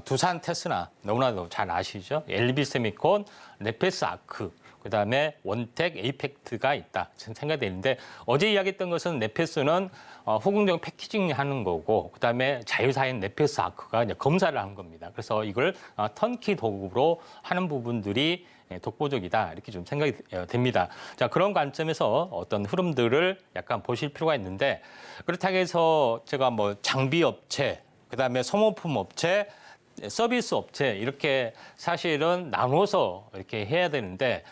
Speaker 3: 두산 테스나 너무나도 잘 아시죠? LB세미콘, 레페스 아크, 그다음에 원텍, 에이펙트가 있다 생각이 되는데 어제 이야기했던 것은 네페스는 후공정 패키징 하는 거고 그다음에 자유사인 네페스 아크가 이제 검사를 하는 겁니다. 그래서 이걸 턴키 도구로 하는 부분들이 독보적이다 이렇게 좀 생각이 됩니다. 자, 그런 관점에서 어떤 흐름들을 약간 보실 필요가 있는데 그렇다고 해서 제가 뭐 장비 업체, 그다음에 소모품 업체, 서비스 업체 이렇게 사실은 나눠서 이렇게 해야 되는데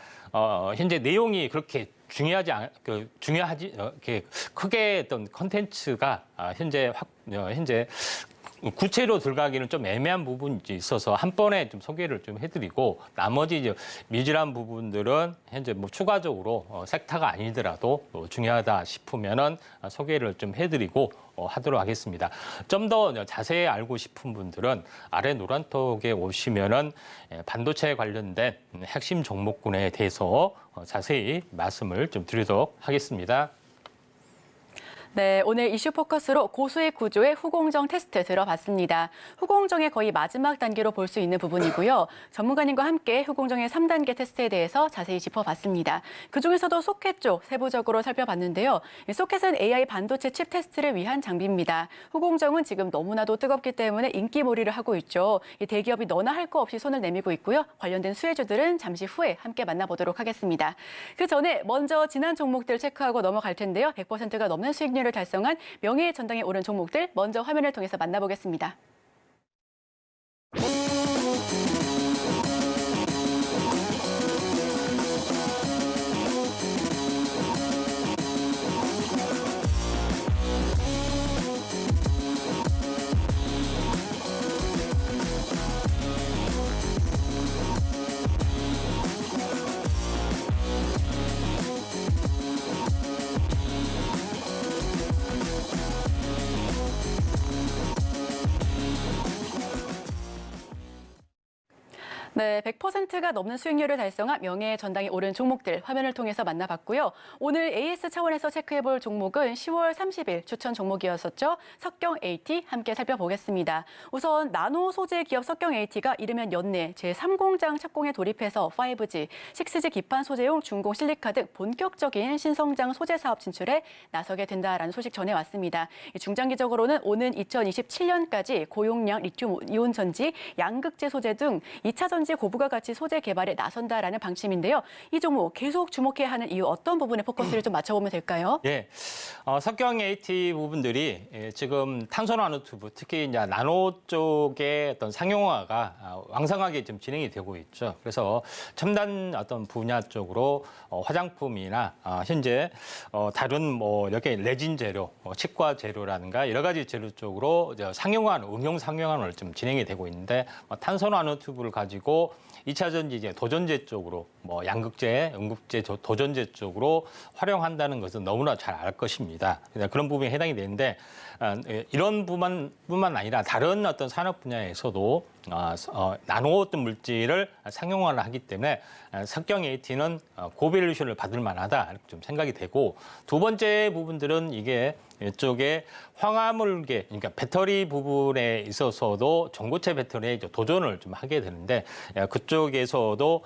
Speaker 3: 현재 내용이 그렇게 중요하지 이렇게 크게 어떤 컨텐츠가 현재 구체로 들어가기는 좀 애매한 부분이 있어서 한 번에 좀 소개를 좀 해드리고 나머지 이제 미지란 부분들은 현재 뭐 추가적으로 섹터가 아니더라도 중요하다 싶으면은 소개를 좀 해드리고 하도록 하겠습니다. 좀 더 자세히 알고 싶은 분들은 아래 노란톡에 오시면은 반도체 관련된 핵심 종목군에 대해서 자세히 말씀을 좀 드리도록 하겠습니다.
Speaker 2: 네, 오늘 이슈 포커스로 고수익 구조의 후공정 테스트 들어봤습니다. 후공정의 거의 마지막 단계로 볼 수 있는 부분이고요. 전문가님과 함께 후공정의 3단계 테스트에 대해서 자세히 짚어봤습니다. 그중에서도 소켓 쪽 세부적으로 살펴봤는데요. 소켓은 AI 반도체 칩 테스트를 위한 장비입니다. 후공정은 지금 너무나도 뜨겁기 때문에 인기몰이를 하고 있죠. 이 대기업이 너나 할 거 없이 손을 내밀고 있고요. 관련된 수혜주들은 잠시 후에 함께 만나보도록 하겠습니다. 그 전에 먼저 지난 종목들 체크하고 넘어갈 텐데요. 100%가 넘는 수익률 을 달성한 명예의 전당에 오른 종목들 먼저 화면을 통해서 만나보겠습니다. 네, 100%가 넘는 수익률을 달성한 명예의 전당에 오른 종목들 화면을 통해서 만나봤고요. 오늘 AS 차원에서 체크해볼 종목은 10월 30일 추천 종목이었었죠. 석경 AT 함께 살펴보겠습니다. 우선 나노 소재 기업 석경 AT가 이르면 연내 제3공장 착공에 돌입해서 5G, 6G 기판 소재용 중공 실리카 등 본격적인 신성장 소재 사업 진출에 나서게 된다라는 소식 전해왔습니다. 중장기적으로는 오는 2027년까지 고용량 리튬 이온 전지, 양극재 소재 등 2차 전지 고부가 가치 소재 개발에 나선다라는 방침인데요. 이 종목 계속 주목해야 하는 이유 어떤 부분에 포커스를 좀 맞춰보면 될까요?
Speaker 3: 예, 석경 AT 부분들이 지금 탄소 나노튜브, 특히 이제 나노 쪽의 어떤 상용화가 왕성하게 좀 진행이 되고 있죠. 그래서 첨단 어떤 분야 쪽으로 화장품이나 현재 다른 뭐 이렇게 레진 재료, 치과 재료라든가 여러 가지 재료 쪽으로 상용화는 응용 상용화를 좀 진행이 되고 있는데 탄소 나노튜브를 가지고 2차 전지 이제 도전제 쪽으로 뭐 양극재, 음극재, 도전제 쪽으로 활용한다는 것은 너무나 잘 알 것입니다. 그런 부분에 해당이 되는데 이런 부분뿐만 아니라 다른 어떤 산업 분야에서도 나노 어떤 물질을 상용화를 하기 때문에 석경 AT는 고밸류션을 받을 만하다 이렇게 좀 생각이 되고 두 번째 부분들은 이게 이쪽에 황화물계, 그러니까 배터리 부분에 있어서도 전고체 배터리에 도전을 좀 하게 되는데 그쪽에서도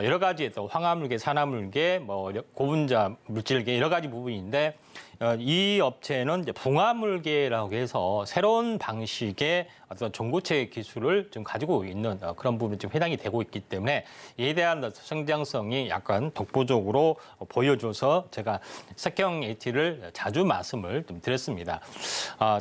Speaker 3: 여러 가지 또 황화물계, 산화물계, 뭐 고분자 물질계 여러 가지 부분인데 이 업체는 이제 붕화물계라고 해서 새로운 방식의 어떤 전고체 기술을 좀 가지고 있는 그런 부분이 좀 해당이 되고 있기 때문에 이에 대한 성장성이 약간 독보적으로 보여줘서 제가 석경 AT를 자주 말씀을 좀 드렸습니다.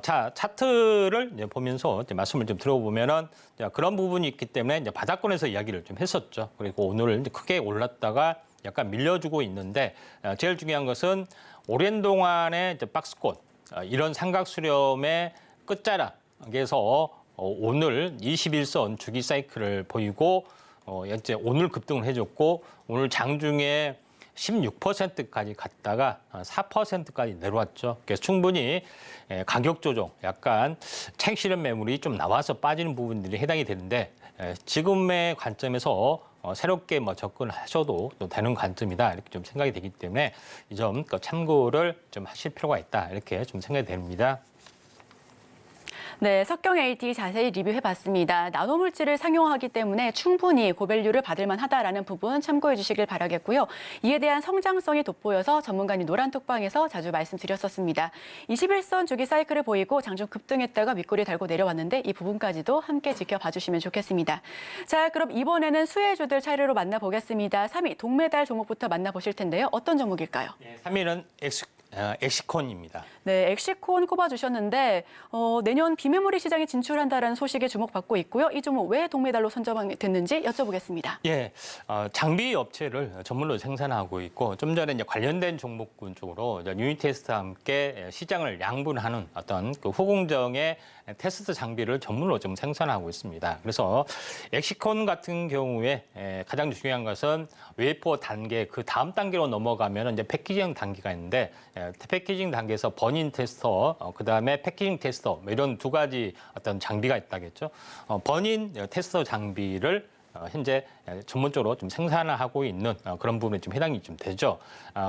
Speaker 3: 자, 차트를 이제 보면서 이제 말씀을 좀 들어보면은 그런 부분이 있기 때문에 이제 바닥권에서 이야기를 좀 했었죠. 그리고 오늘 이제 크게 올랐다가 약간 밀려주고 있는데 제일 중요한 것은 오랜 동안의 이제 박스권 이런 삼각 수렴의 끝자락에서 오늘 21선 주기 사이클을 보이고 이제 오늘 급등을 해줬고 오늘 장중에 16%까지 갔다가 4%까지 내려왔죠. 그래서 충분히 가격 조정, 약간 차익 실현 매물이 좀 나와서 빠지는 부분들이 해당이 되는데 지금의 관점에서 새롭게 뭐 접근하셔도 또 되는 관점이다 이렇게 좀 생각이 되기 때문에 이 점 참고를 좀 하실 필요가 있다 이렇게 좀 생각이 됩니다.
Speaker 2: 네, 석경 AT 자세히 리뷰해봤습니다. 나노물질을 상용화하기 때문에 충분히 고밸류를 받을 만하다라는 부분 참고해 주시길 바라겠고요. 이에 대한 성장성이 돋보여서 전문가님 노란톡방에서 자주 말씀드렸었습니다. 21선 주기 사이클을 보이고 장중 급등했다가 윗꼬리 달고 내려왔는데 이 부분까지도 함께 지켜봐 주시면 좋겠습니다. 자, 그럼 이번에는 수혜주들 차례로 만나보겠습니다. 3위 동메달 종목부터 만나보실 텐데요. 어떤 종목일까요?
Speaker 3: 네, 3위는 엑시콘입니다.
Speaker 2: 네, 엑시콘 꼽아주셨는데 내년 비메모리 시장에 진출한다라는 소식에 주목받고 있고요. 이 종목 왜 동메달로 선정됐는지 여쭤보겠습니다.
Speaker 3: 예, 장비 업체를 전문으로 생산하고 있고 좀 전에 이제 관련된 종목군 쪽으로 유닛 테스트와 함께 시장을 양분하는 어떤 그 후공정의 테스트 장비를 전문으로 좀 생산하고 있습니다. 그래서 엑시콘 같은 경우에 가장 중요한 것은 웨이퍼 단계 그 다음 단계로 넘어가면 이제 패키징 단계가 있는데 패키징 단계에서 버닝 테스터, 그다음에 패키징 테스터 뭐 이런 두 가지 어떤 장비가 있다겠죠. 버닝 테스터 장비를 현재 전문적으로 좀 생산을 하고 있는 그런 부분에 좀 해당이 좀 되죠.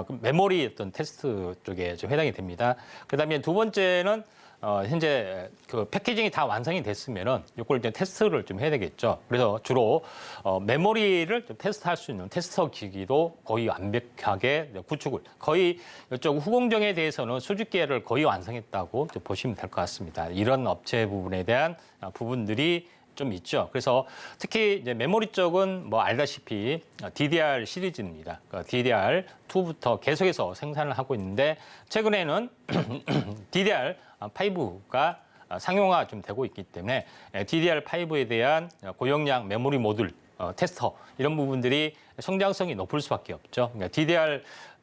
Speaker 3: 그 메모리 어떤 테스트 쪽에 좀 해당이 됩니다. 그다음에 두 번째는 현재 그 패키징이 다 완성이 됐으면은 이걸 이제 테스트를 좀 해야 되겠죠. 그래서 주로 메모리를 좀 테스트할 수 있는 테스터 기기도 거의 완벽하게 구축을 거의 이쪽 후공정에 대해서는 수직계를 거의 완성했다고 보시면 될 것 같습니다. 이런 업체 부분에 대한 부분들이 좀 있죠. 그래서 특히 이제 메모리 쪽은 뭐 알다시피 DDR 시리즈입니다. DDR2부터 계속해서 생산을 하고 있는데 최근에는 DDR5가 상용화 좀 되고 있기 때문에 DDR5에 대한 고용량 메모리 모듈 테스터 이런 부분들이 성장성이 높을 수밖에 없죠. 그러니까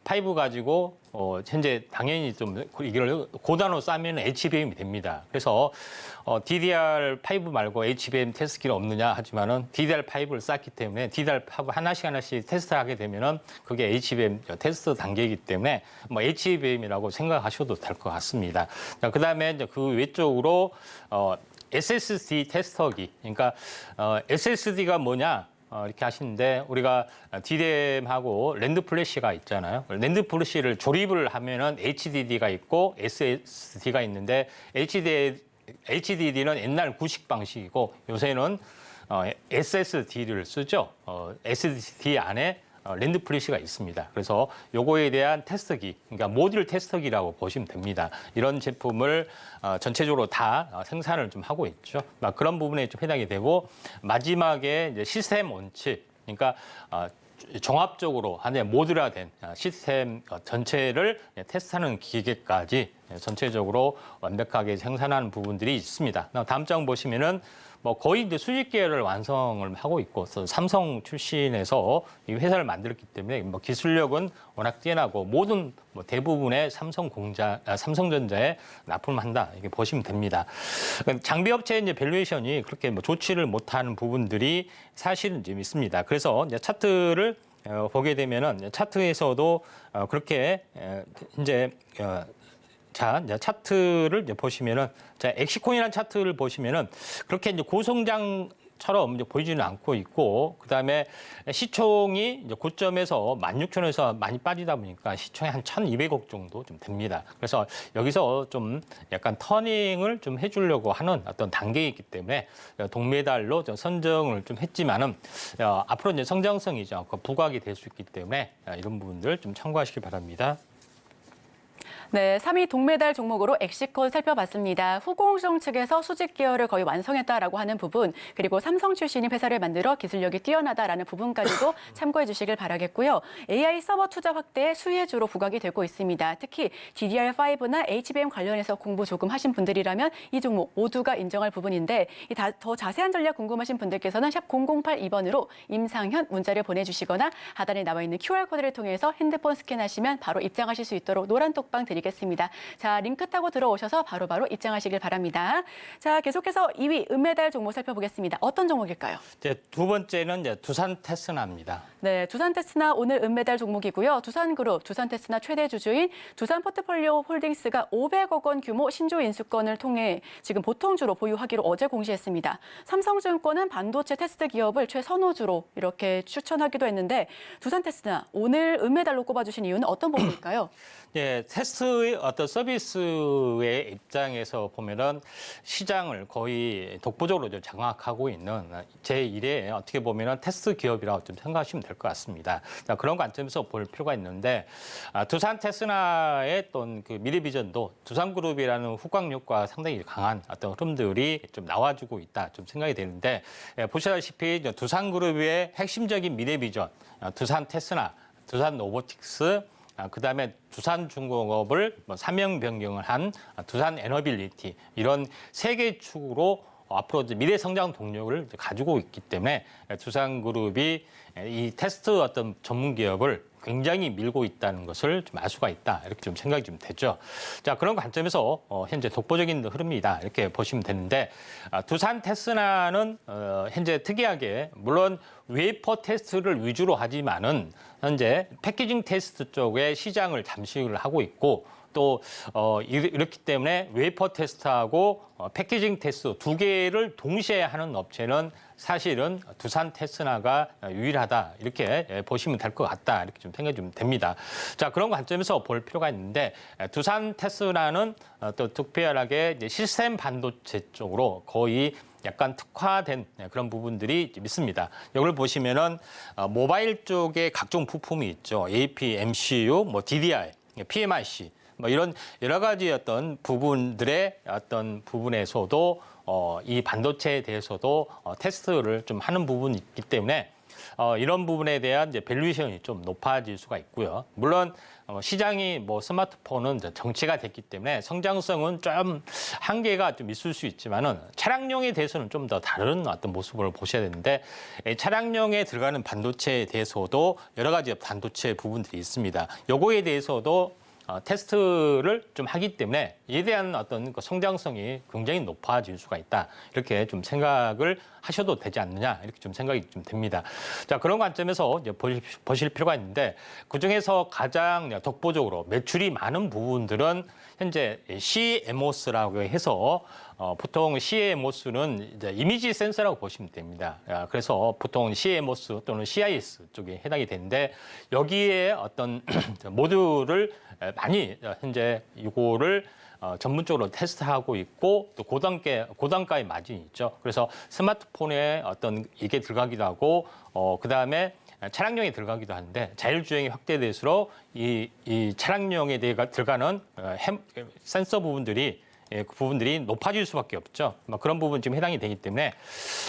Speaker 3: DDR5 가지고 현재 당연히 좀 이걸 고단으로 싸면 HBM이 됩니다. 그래서 DDR5 말고 HBM 테스트기는 없느냐 하지만은 DDR5를 쌓기 때문에 DDR5 하나씩 테스트하게 되면은 그게 HBM 테스트 단계이기 때문에 뭐 HBM이라고 생각하셔도 될 것 같습니다. 그다음에 이제 그 외쪽으로 SSD 테스터기, 그러니까 SSD가 뭐냐? 이렇게 하시는데 우리가 DRAM하고 랜드 플래시가 있잖아요. 랜드 플래시를 조립을 하면은 HDD가 있고 SSD가 있는데 HDD는 옛날 구식 방식이고 요새는 SSD를 쓰죠. SSD 안에 랜드 플래시가 있습니다. 그래서 요거에 대한 테스트기, 그러니까 모듈 테스트기라고 보시면 됩니다. 이런 제품을 전체적으로 다 생산을 좀 하고 있죠. 그런 부분에 좀 해당이 되고 마지막에 이제 시스템 온칩, 그러니까 종합적으로 하나의 모듈화된 시스템 전체를 테스트하는 기계까지 전체적으로 완벽하게 생산하는 부분들이 있습니다. 다음 장 보시면은 뭐 거의 이제 수직 계열을 완성을 하고 있고, 삼성 출신에서 이 회사를 만들었기 때문에 뭐 기술력은 워낙 뛰어나고 모든 뭐 대부분의 삼성전자에 납품한다 이렇게 보시면 됩니다. 장비 업체의 이제 밸류에이션이 그렇게 뭐 좋지를 못하는 부분들이 사실은 좀 있습니다. 그래서 이제 차트를 보게 되면은 차트에서도 그렇게 이제 자, 이제 차트를 이제 보시면은, 자, 엑시콘이라는 차트를 보시면은 그렇게 이제 고성장처럼 이제 보이지는 않고 있고, 그 다음에 시총이 이제 고점에서 16,000원에서 많이 빠지다 보니까 시총이 한 1,200억 정도 좀 됩니다. 그래서 여기서 좀 약간 터닝을 좀 해주려고 하는 어떤 단계이기 때문에 동메달로 좀 선정을 좀 했지만은 앞으로 이제 성장성이 이제 부각이 될 수 있기 때문에 이런 부분들 좀 참고하시기 바랍니다.
Speaker 2: 네, 3위 동메달 종목으로 엑시콘 살펴봤습니다. 후공정 측에서 수직 계열을 거의 완성했다라고 하는 부분, 그리고 삼성 출신인 회사를 만들어 기술력이 뛰어나다라는 부분까지도 참고해 주시길 바라겠고요. AI 서버 투자 확대에 수혜주로 부각이 되고 있습니다. 특히 DDR5나 HBM 관련해서 공부 조금 하신 분들이라면 이 종목 모두가 인정할 부분인데 더 자세한 전략 궁금하신 분들께서는 샵 0082번으로 임상현 문자를 보내주시거나 하단에 나와 있는 QR코드를 통해서 핸드폰 스캔하시면 바로 입장하실 수 있도록 노란 톡방 드리겠습니다. 자, 링크 타고 들어오셔서 바로바로 입장하시길 바랍니다. 자, 계속해서 2위 은메달 종목 살펴보겠습니다. 어떤 종목일까요?
Speaker 3: 이제 두 번째는 이제 두산 테스나입니다.
Speaker 2: 네, 두산 테스나 오늘 은메달 종목이고요. 두산그룹, 두산 테스나 최대 주주인 두산 포트폴리오 홀딩스가 500억 원 규모 신조 인수권을 통해 지금 보통주로 보유하기로 어제 공시했습니다. 삼성증권은 반도체 테스트 기업을 최선호주로 이렇게 추천하기도 했는데 두산 테스나 오늘 은메달로 꼽아주신 이유는 어떤 부분일까요?
Speaker 3: 예, 테스트의 어떤 서비스의 입장에서 보면은 시장을 거의 독보적으로 좀 장악하고 있는 제1의 어떻게 보면은 테스트 기업이라고 좀 생각하시면 될 것 같습니다. 그런 관점에서 볼 필요가 있는데 두산 테스나의 어떤 그 미래 비전도 두산그룹이라는 후광력과 상당히 강한 어떤 흐름들이 좀 나와주고 있다 좀 생각이 되는데 보시다시피 두산그룹의 핵심적인 미래 비전, 두산 테스나, 두산 로보틱스 그다음에 두산중공업을 사명 변경을 한 두산에너빌리티 이런 세 개 축으로 앞으로 이제 미래 성장 동력을 가지고 있기 때문에 두산그룹이 이 테스트 어떤 전문 기업을 굉장히 밀고 있다는 것을 좀 알 수가 있다. 이렇게 좀 생각이 좀 되죠. 자, 그런 관점에서 현재 독보적인 흐름이다. 이렇게 보시면 되는데 두산 테스나는 현재 특이하게 물론 웨이퍼 테스트를 위주로 하지만은 현재 패키징 테스트 쪽에 시장을 잠식을 하고 있고 또 이렇기 때문에 웨이퍼 테스트하고 패키징 테스트 두 개를 동시에 하는 업체는 사실은 두산 테스나가 유일하다 이렇게 보시면 될 것 같다 이렇게 좀 생각이 좀 됩니다. 자, 그런 관점에서 볼 필요가 있는데 두산 테스나는 또 특별하게 이제 시스템 반도체 쪽으로 거의 약간 특화된 그런 부분들이 있습니다. 이걸 보시면은 모바일 쪽에 각종 부품이 있죠. AP, MCU, 뭐 DDI, PMIC. 뭐 이런 여러 가지 어떤 부분들의 어떤 부분에서도 이 반도체에 대해서도 테스트를 좀 하는 부분이 있기 때문에 이런 부분에 대한 이제 밸류에이션이 좀 높아질 수가 있고요. 물론 시장이 뭐 스마트폰은 정체가 됐기 때문에 성장성은 좀 한계가 좀 있을 수 있지만은 차량용에 대해서는 좀 더 다른 어떤 모습을 보셔야 되는데 차량용에 들어가는 반도체에 대해서도 여러 가지 반도체 부분들이 있습니다. 요거에 대해서도 테스트를 좀 하기 때문에 이에 대한 어떤 성장성이 굉장히 높아질 수가 있다. 이렇게 좀 생각을 하셔도 되지 않느냐. 이렇게 좀 생각이 좀 됩니다. 자, 그런 관점에서 이제 보실 필요가 있는데 그중에서 가장 독보적으로 매출이 많은 부분들은 현재 CMOS라고 해서 보통 CMOS는 이제 이미지 센서라고 보시면 됩니다. 그래서 보통 CMOS 또는 CIS 쪽에 해당이 되는데 여기에 어떤 모듈을 많이 현재 이거를 전문적으로 테스트하고 있고 또 고단가의 마진이 있죠. 그래서 스마트폰에 어떤 이게 들어가기도 하고 그다음에 차량용에 들어가기도 하는데 자율주행이 확대될수록 이 차량용에 들어가는 센서 부분들이 그 부분들이 높아질 수밖에 없죠. 그런 부분 지금 해당이 되기 때문에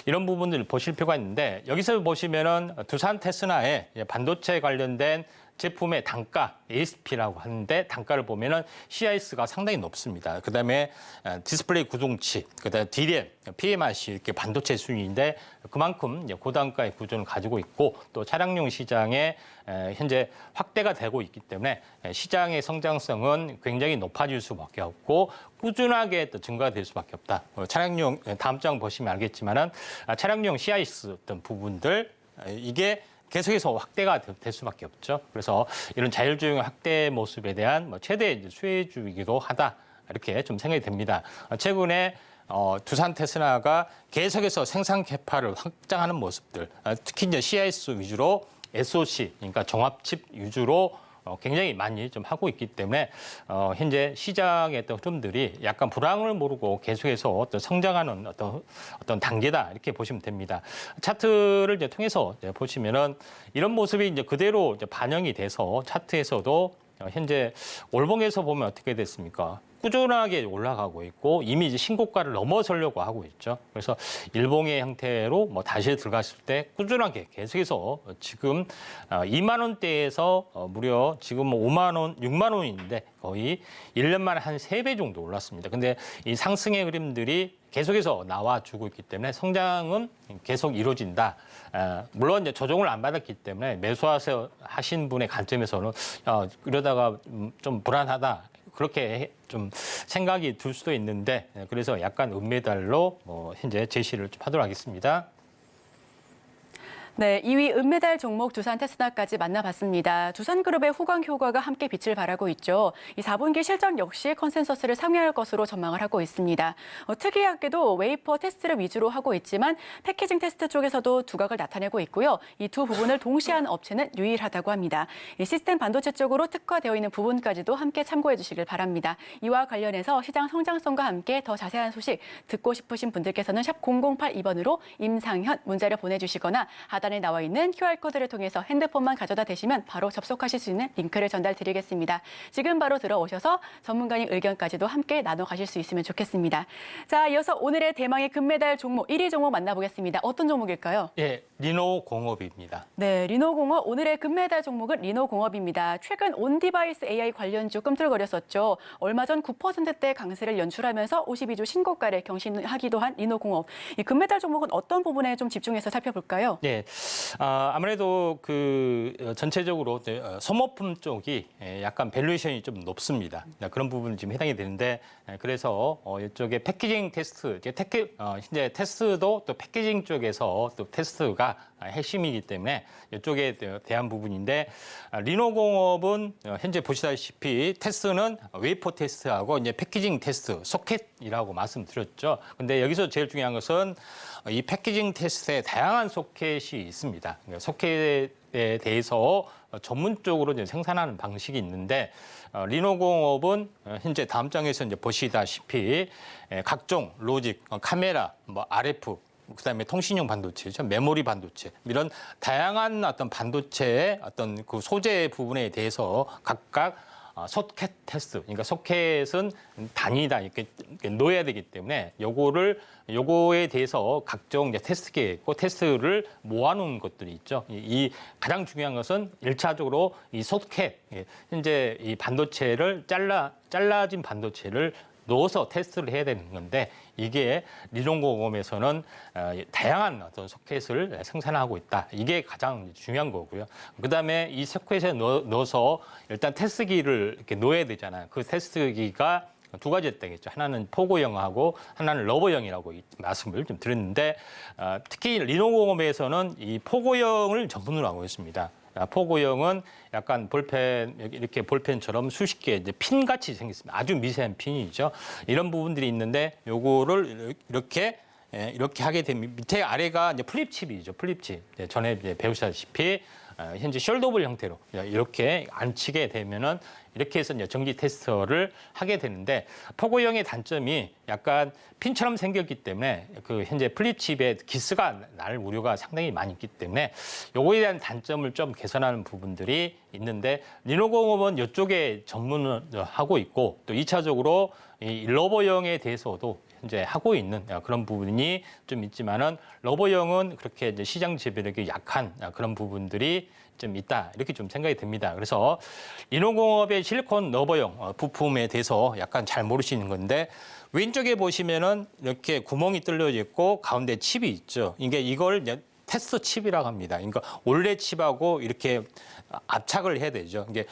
Speaker 3: 이런 부분들을 보실 필요가 있는데 여기서 보시면은 두산 테스나의 반도체 관련된 제품의 단가, ASP라고 하는데 단가를 보면은 CIS가 상당히 높습니다. 그다음에 디스플레이 구동치, 그다음에 DRAM, PMIC 이렇게 반도체 순위인데 그만큼 고단가의 구조를 가지고 있고 또 차량용 시장에 현재 확대가 되고 있기 때문에 시장의 성장성은 굉장히 높아질 수밖에 없고 꾸준하게 또 증가될 수밖에 없다. 차량용 다음 장 보시면 알겠지만은 차량용 CIS 어떤 부분들 이게 계속해서 확대가 될 수밖에 없죠. 그래서 이런 자율주행 확대 모습에 대한 최대 수혜주이기도 하다. 이렇게 좀 생각이 됩니다. 최근에 두산 테스나가 계속해서 생산 캐파를 확장하는 모습들, 특히 이제 CIS 위주로 SoC, 그러니까 종합칩 위주로 굉장히 많이 좀 하고 있기 때문에 현재 시장의 어떤 흐름들이 약간 불황을 모르고 계속해서 어떤 성장하는 어떤 단계다 이렇게 보시면 됩니다. 차트를 이제 통해서 이제 보시면은 이런 모습이 이제 그대로 이제 반영이 돼서 차트에서도 현재 월봉에서 보면 어떻게 됐습니까? 꾸준하게 올라가고 있고 이미 이제 신고가를 넘어서려고 하고 있죠. 그래서 일봉의 형태로 뭐 다시 들어갔을 때 꾸준하게 계속해서 지금 2만 원대에서 무려 지금 5만 원, 6만 원인데 거의 1년 만에 한 3배 정도 올랐습니다. 근데 이 상승의 그림들이 계속해서 나와주고 있기 때문에 성장은 계속 이루어진다. 물론 이제 조정을 안 받았기 때문에 매수하신 분의 관점에서는 이러다가 좀 불안하다. 그렇게 좀 생각이 들 수도 있는데 그래서 약간 은메달로 현재 제시를 좀 하도록 하겠습니다.
Speaker 2: 네, 2위 은메달 종목 두산 테스나까지 만나봤습니다. 두산그룹의 후광 효과가 함께 빛을 발하고 있죠. 이 4분기 실적 역시 컨센서스를 상회할 것으로 전망을 하고 있습니다. 특이하게도 웨이퍼 테스트를 위주로 하고 있지만 패키징 테스트 쪽에서도 두각을 나타내고 있고요. 이 두 부분을 동시에 한 업체는 유일하다고 합니다. 이 시스템 반도체 쪽으로 특화되어 있는 부분까지도 함께 참고해 주시길 바랍니다. 이와 관련해서 시장 성장성과 함께 더 자세한 소식 듣고 싶으신 분들께서는 샵 0082번으로 임상현 문자를 보내주시거나 하단 하단에 나와 있는 QR코드를 통해서 핸드폰만 가져다 대시면 바로 접속하실 수 있는 링크를 전달드리겠습니다. 지금 바로 들어오셔서 전문가님 의견까지도 함께 나눠가실 수 있으면 좋겠습니다. 자, 이어서 오늘의 대망의 금메달 종목 1위 종목 만나보겠습니다. 어떤 종목일까요?
Speaker 3: 예, 리노공업입니다.
Speaker 2: 네, 리노공업 오늘의 금메달 종목은 리노공업입니다. 최근 온디바이스 AI 관련주 꿈틀거렸었죠. 얼마 전 9%대 강세를 연출하면서 52주 신고가를 경신하기도 한 리노공업. 이 금메달 종목은 어떤 부분에 좀 집중해서 살펴볼까요?
Speaker 3: 예, 아무래도 전체적으로 소모품 쪽이 약간 밸류에이션이 좀 높습니다. 그런 부분이 지금 해당이 되는데 그래서 이쪽에 패키징 테스트, 현재 테스트도 또 패키징 쪽에서 또 테스트가 핵심이기 때문에 이쪽에 대한 부분인데 리노공업은 현재 보시다시피 테스트는 웨이퍼 테스트하고 이제 패키징 테스트, 소켓이라고 말씀드렸죠. 근데 여기서 제일 중요한 것은 이 패키징 테스트에 다양한 소켓이 있습니다. 소켓에 대해서 전문적으로 이제 생산하는 방식이 있는데 리노공업은 현재 다음 장에서 이제 보시다시피 각종 로직, 카메라, RF 그다음에 통신용 반도체죠, 메모리 반도체 이런 다양한 어떤 반도체의 어떤 그 소재 부분에 대해서 각각 소켓 테스트, 그러니까 소켓은 단위다 이렇게 놓아야 되기 때문에 요거에 대해서 각종 이제 테스트기에 있고 테스트를 모아놓은 것들이 있죠. 이 가장 중요한 것은 1차적으로 이 소켓, 현재 이 반도체를 잘라진 반도체를 넣어서 테스트를 해야 되는 건데 이게 리노공업에서는 다양한 어떤 소켓을 생산하고 있다. 이게 가장 중요한 거고요. 그다음에 이 소켓에 넣어서 일단 테스트기를 이렇게 넣어야 되잖아요. 그 테스트기가 두 가지 되겠죠. 하나는 포고형하고 하나는 러버형이라고 말씀을 좀 드렸는데 특히 리노공업에서는 이 포고형을 전문으로 하고 있습니다. 포고형은 약간 볼펜, 이렇게 볼펜처럼 수십 개 이제 핀같이 생겼습니다. 아주 미세한 핀이죠. 이런 부분들이 있는데 요거를 이렇게 하게 되면 밑에 아래가 이제 플립칩이죠. 플립칩. 전에 이제 배우셨다시피 현재 숄더볼 형태로 이렇게 앉히게 되면은 이렇게 해서 이제 전기 테스터를 하게 되는데 포고형의 단점이 약간 핀처럼 생겼기 때문에 그 현재 플립칩에 기스가 날 우려가 상당히 많이 있기 때문에 요거에 대한 단점을 좀 개선하는 부분들이 있는데 리노공업은 이쪽에 전문을 하고 있고 또 2차적으로 이 러버형에 대해서도 현재 하고 있는 그런 부분이 좀 있지만은 러버형은 그렇게 이제 시장 지배력이 약한 그런 부분들이 좀 있다 이렇게 좀 생각이 듭니다. 그래서 리노공업의 실리콘 러버형 부품에 대해서 약간 잘 모르시는 건데 왼쪽에 보시면은 이렇게 구멍이 뚫려져 있고 가운데 칩이 있죠. 이걸 이제 테스트 칩이라고 합니다. 그러니까 원래 칩하고 이렇게 압착을 해야 되죠. 이게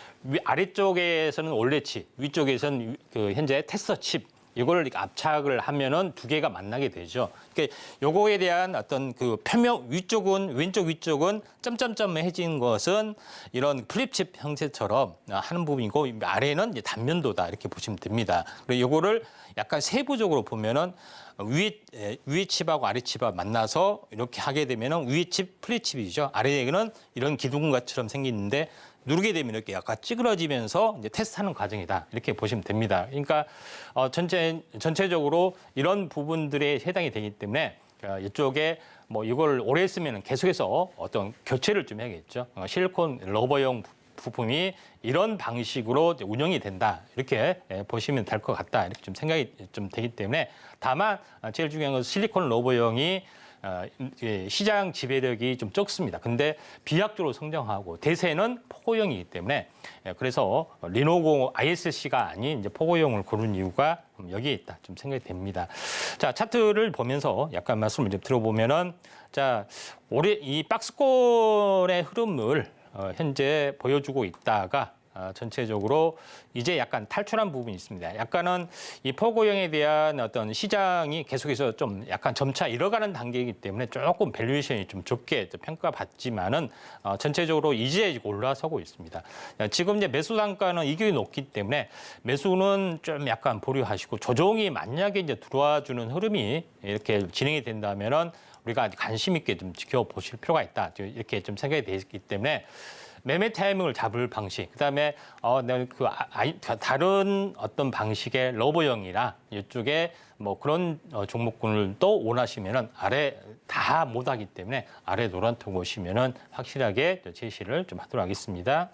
Speaker 3: 아래쪽에서는 원래 칩, 위쪽에서는 그 현재 테스트 칩. 이걸 압착을 하면은 두 개가 만나게 되죠. 그러니까 요거에 대한 어떤 그 표면 왼쪽 위쪽은 점점점해진 것은 이런 플립칩 형태처럼 하는 부분이고 아래는 이제 단면도다 이렇게 보시면 됩니다. 그리고 요거를 약간 세부적으로 보면은 위에 칩하고 아래 칩하고 만나서 이렇게 하게 되면은 위에 칩 플립칩이죠. 아래에는 이런 기둥같이처럼 생기는데 누르게 되면 이렇게 약간 찌그러지면서 이제 테스트하는 과정이다 이렇게 보시면 됩니다. 그러니까 전체적으로 이런 부분들에 해당이 되기 때문에 이쪽에 뭐 이걸 오래 쓰면 계속해서 어떤 교체를 좀 해야겠죠. 실리콘 러버용 부품이 이런 방식으로 운영이 된다 이렇게 보시면 될 것 같다 이렇게 좀 생각이 좀 되기 때문에 다만 제일 중요한 것은 실리콘 러버용이 시장 지배력이 좀 적습니다. 근데 비약적으로 성장하고 대세는 포고형이기 때문에 그래서 리노공업 ISC가 아닌 이제 포고형을 고른 이유가 여기에 있다 좀 생각이 됩니다. 자, 차트를 보면서 약간 말씀을 좀 들어보면은 자, 올해 이 박스권의 흐름을 현재 보여주고 있다가 전체적으로 이제 약간 탈출한 부분이 있습니다. 약간은 이 포고형에 대한 어떤 시장이 계속해서 좀 약간 점차 잃어가는 단계이기 때문에 조금 밸류에이션이 좀 좁게 평가받지만은 전체적으로 이제 올라서고 있습니다. 지금 이제 매수 단가는 이격이 높기 때문에 매수는 좀 약간 보류하시고 조정이 만약에 이제 들어와 주는 흐름이 이렇게 진행이 된다면은 우리가 관심 있게 좀 지켜보실 필요가 있다. 이렇게 좀 생각이 되어 있기 때문에 매매 타이밍을 잡을 방식, 그다음에 다른 어떤 방식의 러버형이나 이쪽에 뭐 그런 종목군을 또 원하시면은 아래 다 못하기 때문에 아래 노란톡 오시면은 확실하게 제시를 좀 하도록 하겠습니다.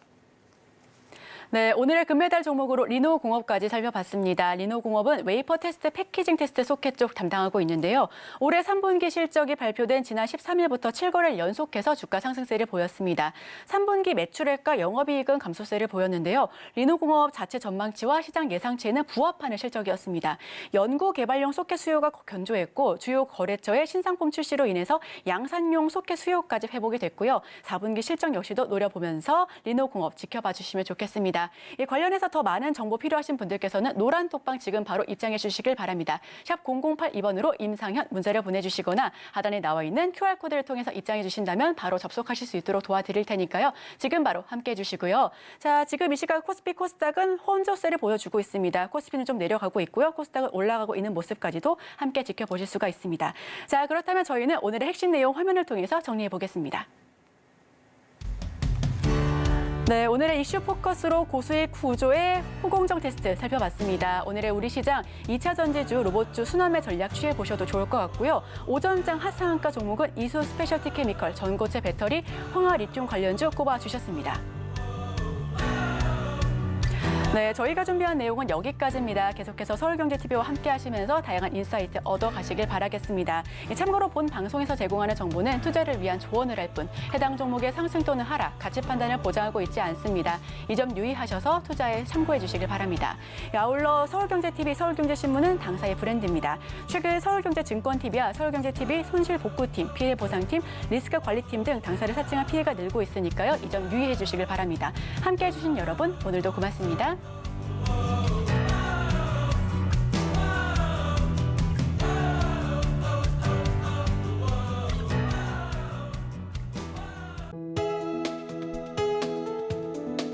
Speaker 2: 네, 오늘의 금메달 종목으로 리노공업까지 살펴봤습니다. 리노공업은 웨이퍼 테스트, 패키징 테스트 소켓 쪽 담당하고 있는데요. 올해 3분기 실적이 발표된 지난 13일부터 7거래일 연속해서 주가 상승세를 보였습니다. 3분기 매출액과 영업이익은 감소세를 보였는데요. 리노공업 자체 전망치와 시장 예상치에는 부합하는 실적이었습니다. 연구 개발용 소켓 수요가 견조했고 주요 거래처의 신상품 출시로 인해서 양산용 소켓 수요까지 회복이 됐고요. 4분기 실적 역시도 노려보면서 리노공업 지켜봐 주시면 좋겠습니다. 이 관련해서 더 많은 정보 필요하신 분들께서는 노란 톡방 지금 바로 입장해 주시길 바랍니다. 샵 0082번으로 임상현 문자를 보내주시거나 하단에 나와 있는 QR코드를 통해서 입장해 주신다면 바로 접속하실 수 있도록 도와드릴 테니까요. 지금 바로 함께해 주시고요. 자, 지금 이 시각 코스피 코스닥은 혼조세를 보여주고 있습니다. 코스피는 좀 내려가고 있고요. 코스닥은 올라가고 있는 모습까지도 함께 지켜보실 수가 있습니다. 자, 그렇다면 저희는 오늘의 핵심 내용 화면을 통해서 정리해 보겠습니다. 네, 오늘의 이슈 포커스로 고수익 구조의 후공정 테스트 살펴봤습니다. 오늘의 우리 시장 2차 전지주, 로봇주 순환매 전략 취해보셔도 좋을 것 같고요. 오전장 하상한가 종목은 이수 스페셜티 케미컬, 전고체 배터리, 황화 리튬 관련주 꼽아주셨습니다. 네, 저희가 준비한 내용은 여기까지입니다. 계속해서 서울경제TV와 함께 하시면서 다양한 인사이트 얻어가시길 바라겠습니다. 참고로 본 방송에서 제공하는 정보는 투자를 위한 조언을 할 뿐 해당 종목의 상승 또는 하락, 가치 판단을 보장하고 있지 않습니다. 이 점 유의하셔서 투자에 참고해 주시길 바랍니다. 아울러 서울경제TV, 서울경제신문은 당사의 브랜드입니다. 최근 서울경제증권TV와 서울경제TV 손실복구팀, 피해보상팀, 리스크관리팀 등 당사를 사칭한 피해가 늘고 있으니까요. 이 점 유의해 주시길 바랍니다. 함께해 주신 여러분, 오늘도 고맙습니다.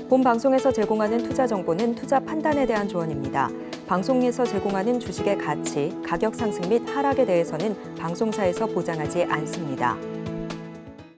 Speaker 1: 본 방송에서 제공하는 투자 정보는 투자 판단에 대한 조언입니다. 방송에서 제공하는 주식의 가치, 가격 상승 및 하락에 대해서는 방송사에서 보장하지 않습니다.